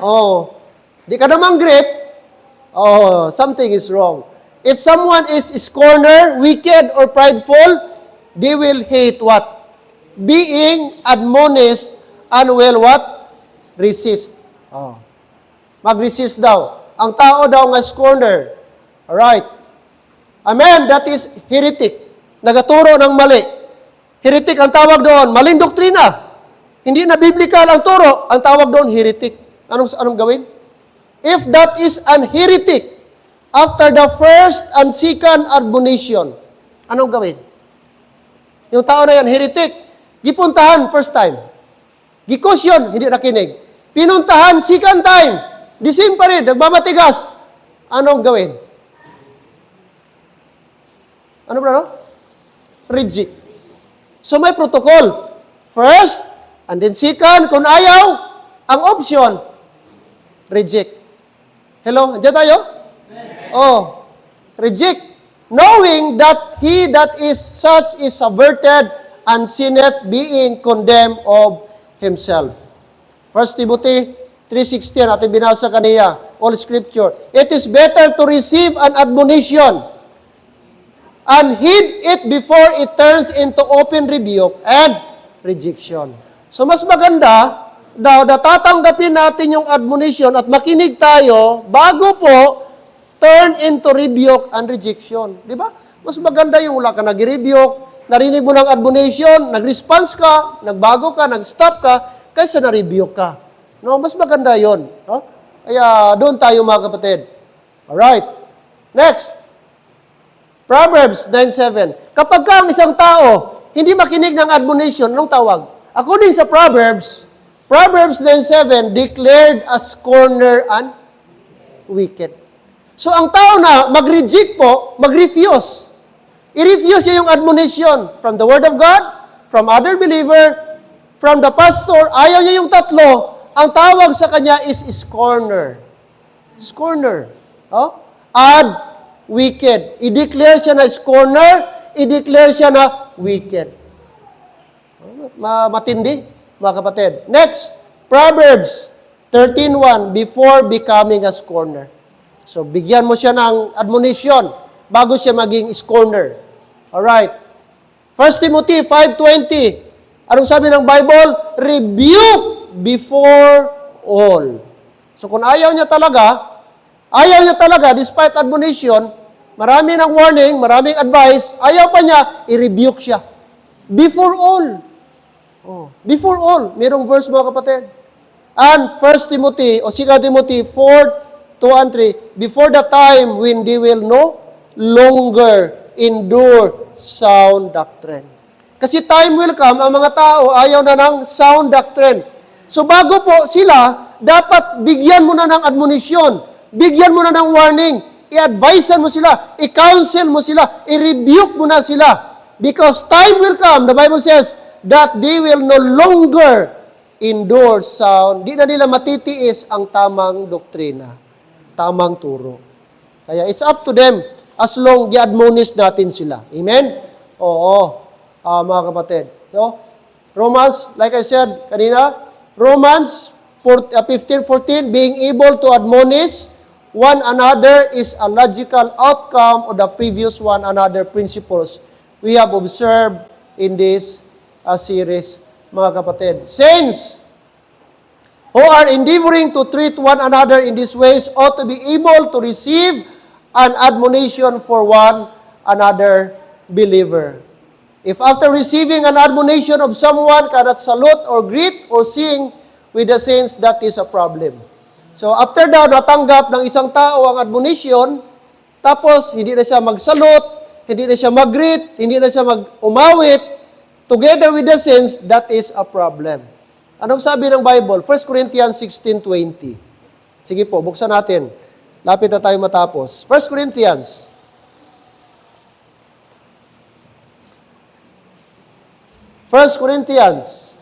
Oh, di ka naman great, something is wrong. If someone is scorner, wicked, or prideful, they will hate what? Being admonished and will what? Resist. Mag-resist daw. Ang tao daw nga scorner. Alright. Amen, that is heretic. Nagaturo ng mali. Heretic ang tawag doon. Maling doktrina. Hindi na biblical ang turo. Ang tawag doon, heretic. Anong gawin? If that is an heretic, after the first and second admonition, anong gawin? Yung tao na yan, heretic, gipuntahan first time. Gikusyon, hindi nakinig. Pinuntahan second time, the same pa rin, nagmamatigas. Anong gawin? Ano ba, no? Reject. So may protocol. First, and then second, kung ayaw, ang option, reject. Hello, andyan tayo? Reject. Knowing that he that is such is subverted and sinneth, being condemned of himself. 1 Timothy 3:16, ating binasa kanina, all scripture. It is better to receive an admonition and heed it before it turns into open rebuke and rejection. So mas maganda daw na tatanggapin natin yung admonition at makinig tayo bago po turn into rebuke and rejection. Di ba? Mas maganda yung wala ka nag-rebuke, narinig mo ng admonition, nag-response ka, nagbago ka, nag-stop ka, kaysa na-rebuke ka. No, mas maganda yon. No? Kaya doon tayo mga kapatid. Alright. Next. Proverbs 9:7. Kapag ka ang isang tao hindi makinig ng admonition, anong tawag? According sa Proverbs 9:7, declared as scorner and wicked. So ang tao na mag-reject po, mag-refuse. I-refuse niya yung admonition from the Word of God, from other believer, from the pastor. Ayaw niya yung tatlo. Ang tawag sa kanya is scorner. Scorner. And wicked. I-declare siya na scorner, i-declare siya na wicked. Matindi, mga kapatid. Next, Proverbs 13:1, before becoming a scorner. So, bigyan mo siya ng admonition bago siya maging scorner. Alright. 1 Timothy 5:20. Anong sabi ng Bible? Rebuke before all. So, kung ayaw niya talaga, despite admonition, marami ng warning, maraming advice, ayaw pa niya, i-rebuke siya. Before all. Before all. Merong verse mga kapatid. And 1 Timothy, o 2 Timothy 4:2-3, before the time when they will no longer endure sound doctrine. Kasi time will come, ang mga tao ayaw na ng sound doctrine. So bago po sila, dapat bigyan mo na ng admonition, bigyan mo na ng warning, i-advisean mo sila, i-counsel mo sila, i-rebuke mo na sila. Because time will come, the Bible says, that they will no longer endure sound. Di na nila matitiis ang tamang doktrina, tamang turo. Kaya it's up to them as long i-admonish natin sila. Amen? Oo. Mga kapatid. So, Romans, like I said kanina, Romans 15:14, being able to admonish one another is a logical outcome of the previous one another principles we have observed in this series, mga kapatid. Saints who are endeavoring to treat one another in these ways ought to be able to receive an admonition for one another believer. If after receiving an admonition of someone cannot salute or greet or sing with the saints, that is a problem. So after daw natanggap ng isang tao ang admonition, tapos hindi na siya mag-salute, hindi na siya mag-greet, hindi na siya mag-umawit, together with the saints, that is a problem. Anong sabi ng Bible? 1 Corinthians 16:20. Sige po, buksan natin. Lapit na tayo matapos. 1 Corinthians. 1 Corinthians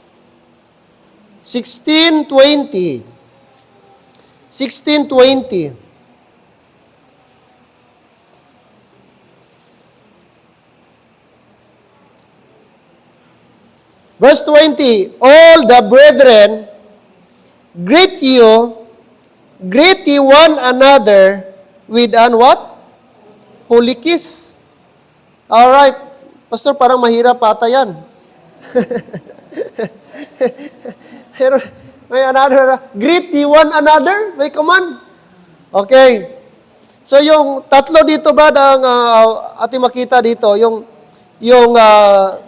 16:20. 16:20. Verse 20, all the brethren greet ye one another with an what? Holy kiss. Alright. Pastor, parang mahirap ata yan. Pero may another, greet ye one another, may command. Okay. So yung tatlo dito ba ng ating makita dito, yung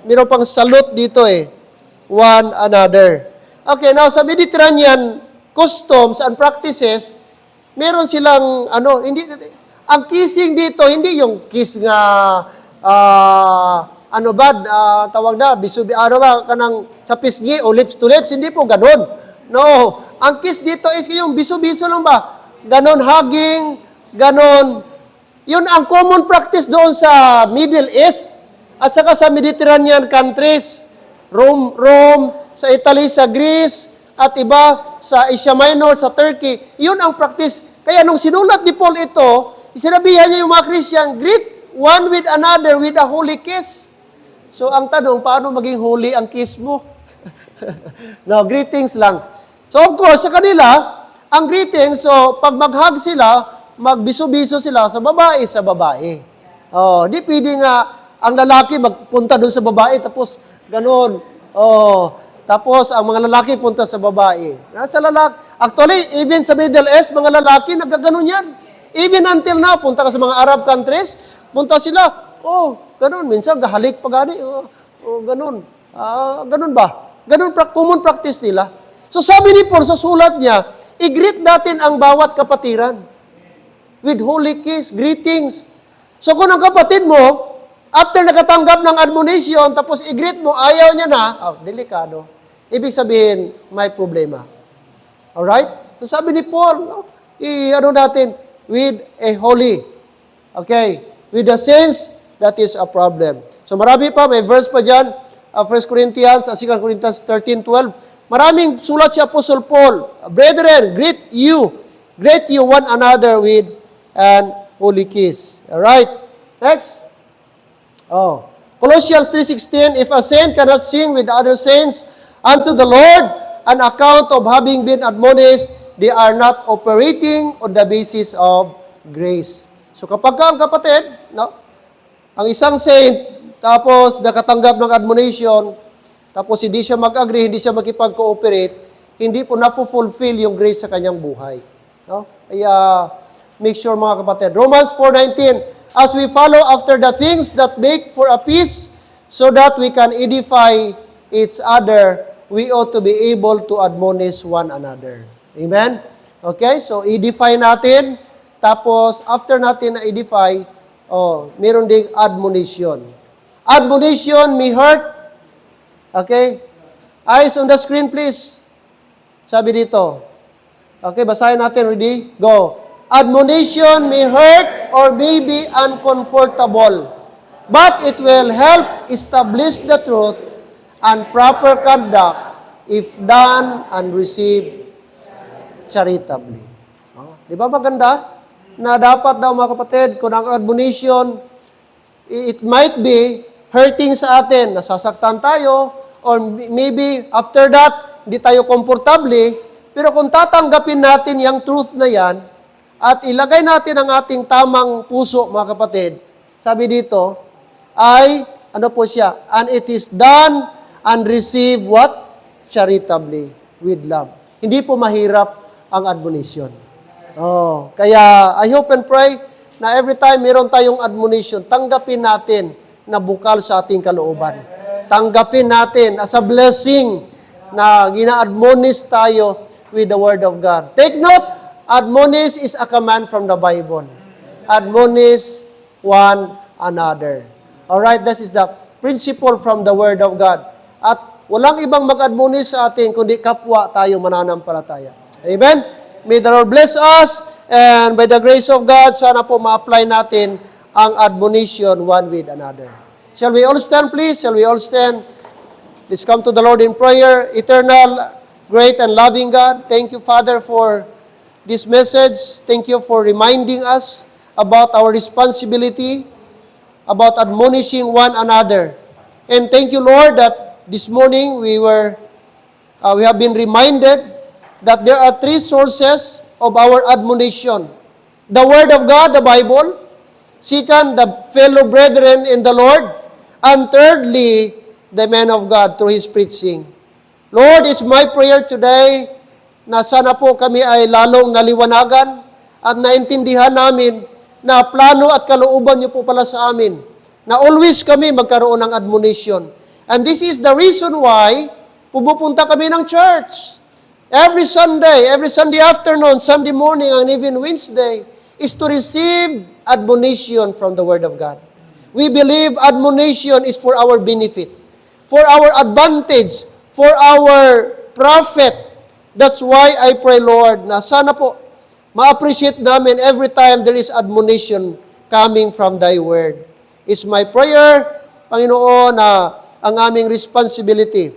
meron pang salute dito one another. Okay, now sa Mediterranean customs and practices, meron silang ang kissing dito hindi yung kiss nga tawag na kanang sa pisngi o lips to lips, hindi po ganoon. No, ang kiss dito is yung biso-biso lang ba? Ganon, hugging, ganon. Yun ang common practice doon sa Middle East at saka sa Mediterranean countries. Rome, sa Italy, sa Greece, at iba sa Asia Minor, sa Turkey. Yun ang practice. Kaya nung sinulat ni Paul ito, sinabihan niya yung mga Christian, greet one with another with a holy kiss. So ang tanong, paano maging holy ang kiss mo? No, greetings lang. So of course, sa kanila, ang greetings, so pag mag-hug sila, magbiso-biso sila sa babae. Oh, di pwede nga ang lalaki magpunta doon sa babae tapos ganon. Oh, tapos ang mga lalaki punta sa babae. Nasa lalaki. Actually, even sa Middle East, mga lalaki nagaganon yan. Even until now, punta ka sa mga Arab countries, punta sila, ganon. Minsan, gahalik pa gani. Ganon. Ganon ba? Ganon, common practice nila. So sabi ni Paul sa sulat niya, i-greet natin ang bawat kapatiran with holy kiss, greetings. So kung ang kapatid mo, after nakatanggap ng admonition, tapos i-greet mo, ayaw niya na, delikado. Ibig sabihin, may problema. Alright? So sabi ni Paul, natin, with a holy. Okay? With the sense, that is a problem. So marami pa, may verse pa dyan, 1 Corinthians, 2 Corinthians 13:12. Maraming sulat si Apostle Paul. Brethren, greet you one another with an holy kiss. Alright? Next. Colossians 3:16, if a saint cannot sing with other saints unto the Lord, an account of having been admonished, they are not operating on the basis of grace. So kapag ang kapatid, ang isang saint, tapos nakatanggap ng admonition, tapos hindi siya mag-agree, hindi siya makipag-cooperate, hindi po na-fulfill yung grace sa kanyang buhay. No? Kaya, make sure mga kapatid. Romans 4:19, as we follow after the things that make for a peace, so that we can edify each other, we ought to be able to admonish one another. Amen? Okay, so edify natin, tapos after natin na edify, meron ding admonition. Admonition may hurt. Okay? Eyes on the screen, please. Sabi dito. Okay, basahin natin. Ready? Go. Admonition may hurt or may be uncomfortable, but it will help establish the truth and proper conduct if done and received charitably. Di ba maganda? Na dapat daw mga kapatid, kung ang admonition, it might be hurting sa atin, nasasaktan tayo, or maybe after that, hindi tayo komportable, pero kung tatanggapin natin yung truth na yan, at ilagay natin ang ating tamang puso, mga kapatid, sabi dito, ay, and it is done and received what? Charitably, with love. Hindi po mahirap ang admonition. Kaya, I hope and pray na every time meron tayong admonition, tanggapin natin na bukal sa ating kalooban. Tanggapin natin as a blessing na gina-admonish tayo with the Word of God. Take note, admonish is a command from the Bible. Admonish one another. Alright, this is the principle from the Word of God. At walang ibang mag-admonish sa atin, kundi kapwa tayo mananampalataya. Amen? May the Lord bless us, and by the grace of God, sana po ma-apply natin ang admonition one with another. Shall we all stand, please? Shall we all stand? Let's come to the Lord in prayer. Eternal, great, and loving God, thank you, Father, for this message. Thank you for reminding us about our responsibility, about admonishing one another. And thank you, Lord, that this morning we have been reminded that there are three sources of our admonition. The Word of God, the Bible. Second, the fellow brethren in the Lord. And thirdly, the man of God through His preaching. Lord, it's my prayer today na sana po kami ay lalong naliwanagan at naintindihan namin na plano at kalooban niyo po pala sa amin, na always kami magkaroon ng admonition. And this is the reason why pumupunta kami ng church. Every Sunday afternoon, Sunday morning, and even Wednesday, is to receive admonition from the Word of God. We believe admonition is for our benefit, for our advantage, for our profit. That's why I pray, Lord, na sana po ma-appreciate namin every time there is admonition coming from Thy Word. It's my prayer, Panginoon, na ang aming responsibility.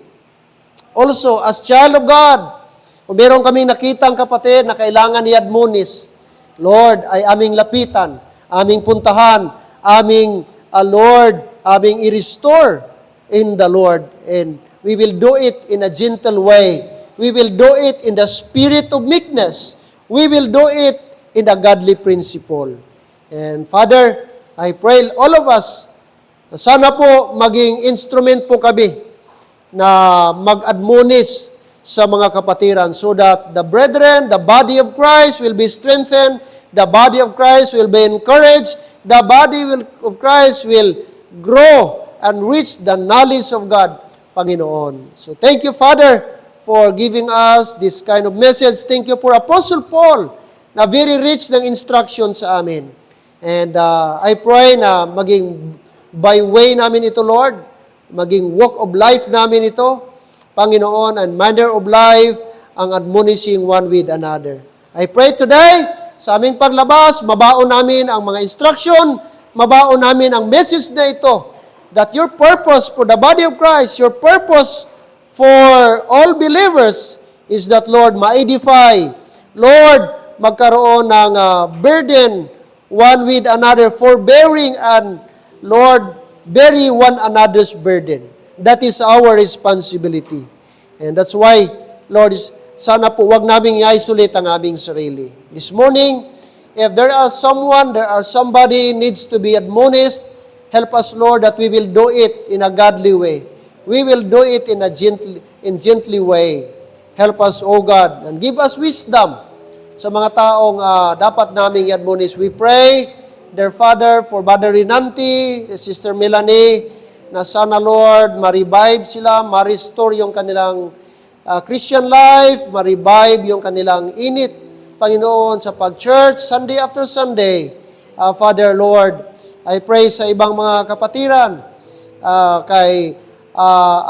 Also, as child of God, kung meron kaming nakitang kapatid na kailangan i-admonish, Lord, ay aming lapitan, aming puntahan, aming, aming i-restore in the Lord. And we will do it in a gentle way. We will do it in the spirit of meekness. We will do it in the godly principle. And Father, I pray all of us, na sana po maging instrument po kami na mag-admonish sa mga kapatiran so that the brethren, the body of Christ will be strengthened, the body of Christ will be encouraged, the body of Christ will grow and reach the knowledge of God, Panginoon. So thank you, Father, for giving us this kind of message. Thank you for Apostle Paul na very rich ng instruction sa amin. And I pray na maging by way namin ito, Lord, maging walk of life namin ito, Panginoon, and manner of life, ang admonishing one with another. I pray today, sa aming paglabas, mabaon namin ang mga instruction, mabaon namin ang message na ito, that your purpose for the body of Christ, your purpose for all believers, is that, Lord, ma-edify, Lord, magkaroon ng burden one with another, forbearing, and, Lord, bear one another's burden. That is our responsibility. And that's why, Lord, sana po wag naming i-isolate ang aming sarili. This morning, if there are somebody needs to be admonished, help us, Lord, that we will do it in a godly way. We will do it in a gently way. Help us, O God, and give us wisdom sa mga taong dapat naming i-admonish. We pray, dear Father, for Brother Rinanti, Sister Melanie, na sana, Lord, ma-revive sila, ma-restore yung kanilang Christian life, ma-revive yung kanilang init, Panginoon, sa pag-church, Sunday after Sunday. Father, Lord, I pray sa ibang mga kapatiran, kay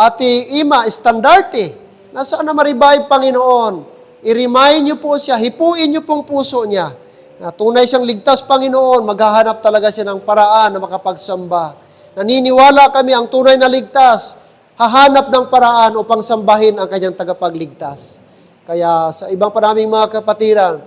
Ate Ima Estandarte, na sana ma-revive, Panginoon. I-remind niyo po siya, hipuin niyo pong puso niya, na tunay siyang ligtas, Panginoon, maghahanap talaga siya ng paraan na makapagsamba. Naniniwala kami ang tunay na ligtas, hahanap ng paraan upang sambahin ang kanyang tagapagligtas. Kaya sa ibang paraming mga kapatiran,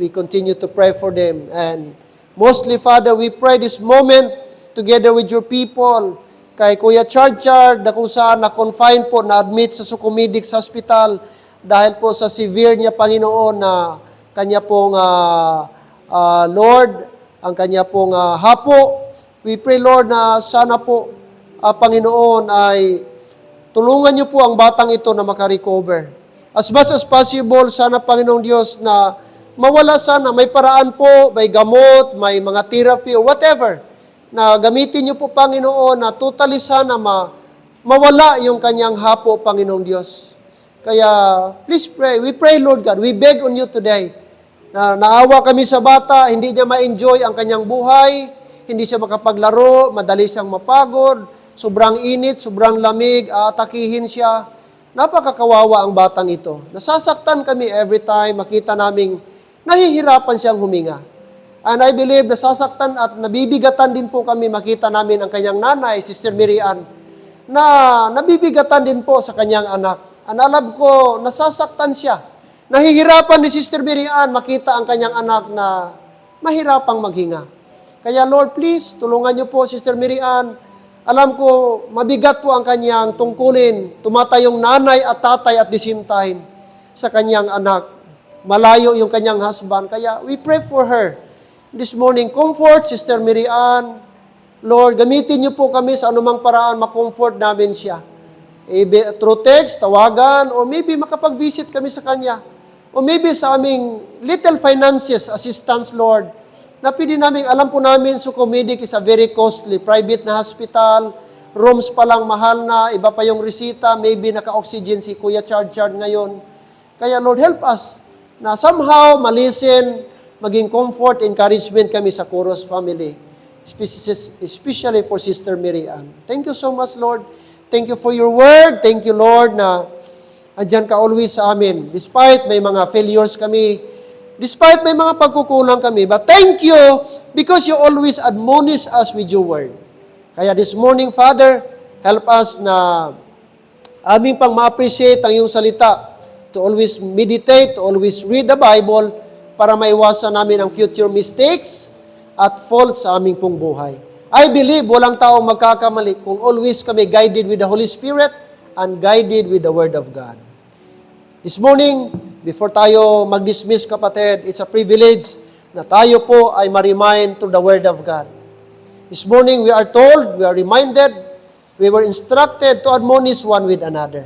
we continue to pray for them. And mostly, Father, we pray this moment together with your people, kay Kuya Chard, na kung saan na-confine po, na-admit sa Sukumidix Hospital, dahil po sa severe niya, Panginoon, na kanya pong, Lord, ang kanya pong hapo. We pray, Lord, na sana po, Panginoon, ay tulungan niyo po ang batang ito na makarecover. As much as possible, sana, Panginoong Diyos, na mawala sana, may paraan po, may gamot, may mga therapy, or whatever, na gamitin niyo po, Panginoon, na totally sana mawala yung kanyang hapo, Panginoong Diyos. Kaya, please pray. We pray, Lord God. We beg on you today na naawa kami sa bata, hindi niya ma-enjoy ang kanyang buhay, hindi siya makapaglaro, madali siyang mapagod, sobrang init, sobrang lamig, aatakihin siya. napakakawawa ang batang ito. Nasasaktan kami every time makita naming nahihirapan siyang huminga. And I believe nasasaktan at nabibigatan din po kami makita namin ang kanyang nanay, Sister Mary Ann, na nabibigatan din po sa kanyang anak. And alam ko, nasasaktan siya. Nahihirapan ni Sister Mary Ann makita ang kanyang anak na mahirapang maghinga. Kaya Lord, please, tulungan niyo po, Sister Mary Ann. Alam ko, mabigat po ang kanyang tungkulin. Tumatayong nanay at tatay at the same time sa kanyang anak. Malayo yung kanyang husband. Kaya we pray for her. This morning, comfort, Sister Mary Ann. Lord, gamitin niyo po kami sa anumang paraan, makomfort namin siya. Through text, tawagan, or maybe makapag-visit kami sa kanya. O maybe sa aming little finances, assistance, Lord, na pwede namin, alam po namin, Sukhumvit is a very costly, private na hospital, rooms pa lang mahal na, iba pa yung resita, maybe naka-oxygen si Kuya Chard ngayon. Kaya Lord, help us na somehow malisten, maging comfort, encouragement kami sa Kuros family, especially for Sister Mary Ann. Thank you so much, Lord. Thank you for your word. Thank you, Lord, na andyan ka always sa amin. Despite may mga failures kami, despite may mga pagkukulang kami, but thank you because you always admonish us with your word. Kaya this morning, Father, help us na aming pang ma-appreciate ang iyong salita, to always meditate, to always read the Bible, para maiwasan namin ang future mistakes at faults sa aming pong buhay. I believe walang taong magkakamali kung always kami guided with the Holy Spirit and guided with the Word of God. This morning, before tayo mag-dismiss, kapatid, it's a privilege na tayo po ay ma-remind through the Word of God. This morning, we are told, we are reminded, we were instructed to admonish one with another.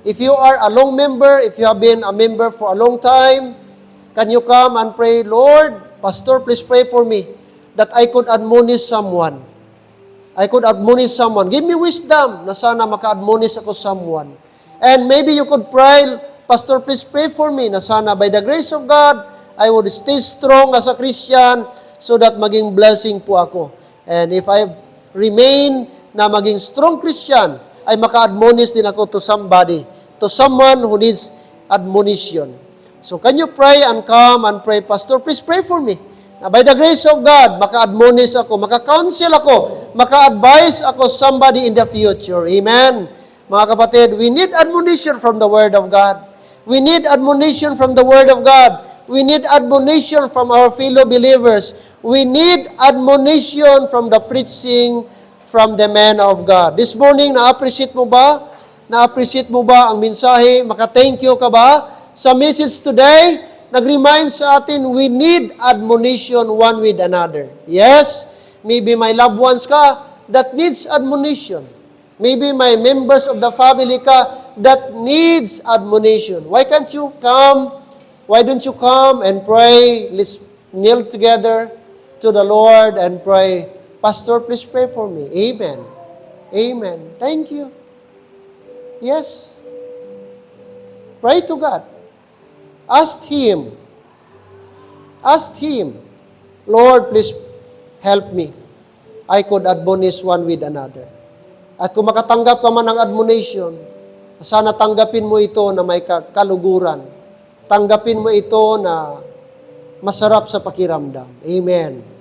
If you are a long member, if you have been a member for a long time, can you come and pray, Lord, Pastor, please pray for me that I could admonish someone. I could admonish someone. Give me wisdom na sana maka-admonish ako someone. And maybe you could pray, Pastor, please pray for me na sana by the grace of God, I would stay strong as a Christian so that maging blessing po ako. And if I remain na maging strong Christian, ay maka-admonish din ako to somebody, to someone who needs admonition. So can you pray and come and pray, Pastor, please pray for me. Na by the grace of God, maka-admonish ako, maka-counsel ako, maka-advise ako somebody in the future. Amen. Mga kapatid, we need admonition from the Word of God. We need admonition from the Word of God. We need admonition from our fellow believers. We need admonition from the preaching from the men of God. This morning, na-appreciate mo ba? Na-appreciate mo ba ang mensahe? Maka-thank you ka ba? Sa message today, nag-remind sa atin, we need admonition one with another. Yes, maybe my loved ones ka that needs admonition. Maybe my members of the family ka that needs admonition. Why can't you come? Why don't you come and pray? Let's kneel together to the Lord and pray. Pastor, please pray for me. Amen. Amen. Thank you. Yes. Pray to God. Ask Him. Ask Him, Lord, please help me. I could admonish one with another. At kung makatanggap ka man ng admonition, sana tanggapin mo ito na may kaluguran. Tanggapin mo ito na masarap sa pakiramdam. Amen.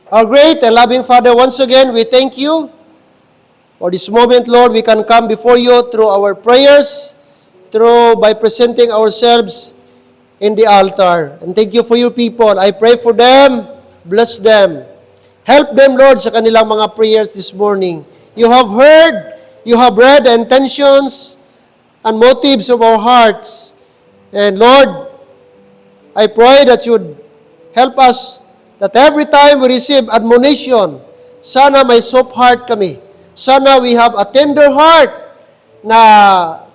Our great and loving Father, once again, we thank you for this moment, Lord. We can come before you through our prayers, by presenting ourselves in the altar. And thank you for your people. I pray for them, bless them. Help them, Lord, sa kanilang mga prayers this morning. You have heard, you have read the intentions and motives of our hearts. And Lord, I pray that you'd help us that every time we receive admonition, sana may soft heart kami. Sana we have a tender heart na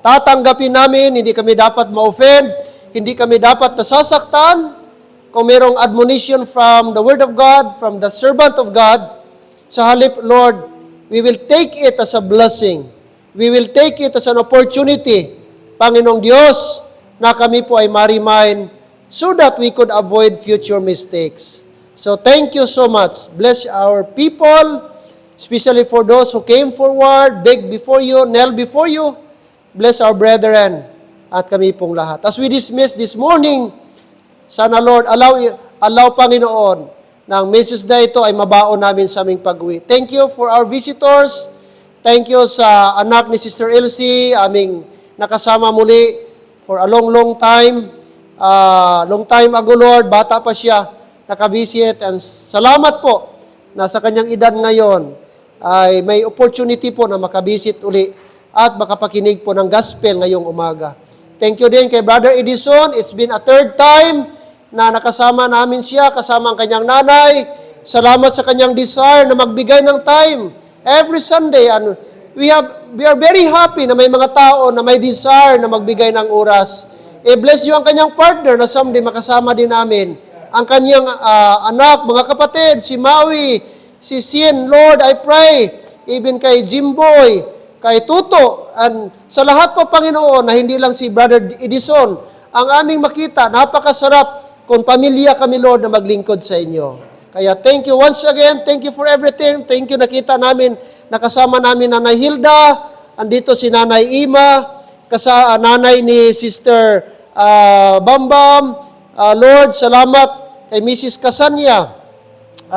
tatanggapin namin, hindi kami dapat ma-offend, hindi kami dapat nasasaktan. Kung mayroong admonition from the Word of God, from the servant of God, sa halip, Lord, we will take it as a blessing. We will take it as an opportunity, Panginoong Diyos, na kami po ay ma-remind so that we could avoid future mistakes. So thank you so much. Bless our people, especially for those who came forward, begged before you, knelt before you. Bless our brethren at kami pong lahat. As we dismiss this morning, sana Lord, allow Panginoon na ang message na ito ay mabaon namin sa aming pag-uwi. Thank you for our visitors. Thank you sa anak ni Sister Elsie, aming nakasama muli for a long time. Long time ago, Lord, bata pa siya, nakavisit. And salamat po na sa kanyang edad ngayon ay may opportunity po na makabisit uli at makapakinig po ng gospel ngayong umaga. Thank you din kay Brother Edison. It's been a third time na nakasama namin siya, kasama ang kanyang nanay. Salamat sa kanyang desire na magbigay ng time every Sunday. And we are very happy na may mga tao na may desire na magbigay ng oras. Bless you ang kanyang partner na someday makasama din namin. Ang kanyang anak, mga kapatid, si Maui, si Sin, Lord, I pray, even kay Jimboy, kay Tuto, and sa lahat po, Panginoon, na hindi lang si Brother Edison, ang aming makita, napakasarap kung pamilya kami, Lord, na maglingkod sa inyo. Kaya thank you once again, thank you for everything, thank you nakita namin, nakasama namin Nanay Hilda, andito si Nanay Ima, nanay ni Sister Bambam, Lord, salamat kay Mrs. Kasanya,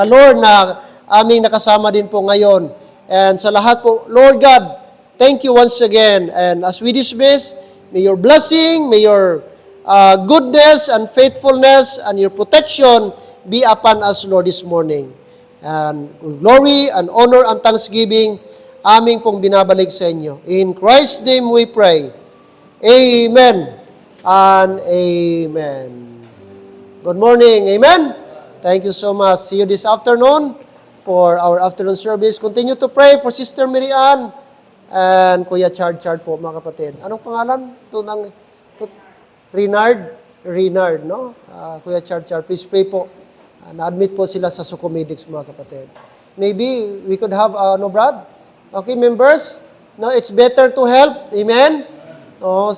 Lord, na aming nakasama din po ngayon. And sa lahat po, Lord God, thank you once again. And as we dismiss, may your blessing, may your goodness and faithfulness and your protection be upon us, Lord, this morning. And glory and honor and thanksgiving, aming pong binabalik sa inyo. In Christ's name we pray. Amen and amen. Good morning. Amen. Thank you so much. See you this afternoon for our afternoon service. Continue to pray for Sister Miriam and Kuya Chard po, mga kapatid. Anong pangalan? Renard, no? Kuya Chard, please pray po. Na-admit po sila sa Sucomedics, mga kapatid. Maybe we could have, Brad? Okay, members? No, it's better to help. Amen?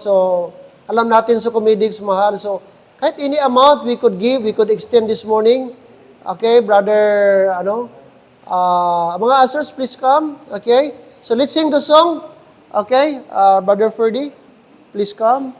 So, alam natin Sucomedics, mahal. So, kahit any amount we could give, we could extend this morning. Okay, brother, mga ushers, please come. Okay, so let's sing the song. Okay, Brother Ferdy, please come.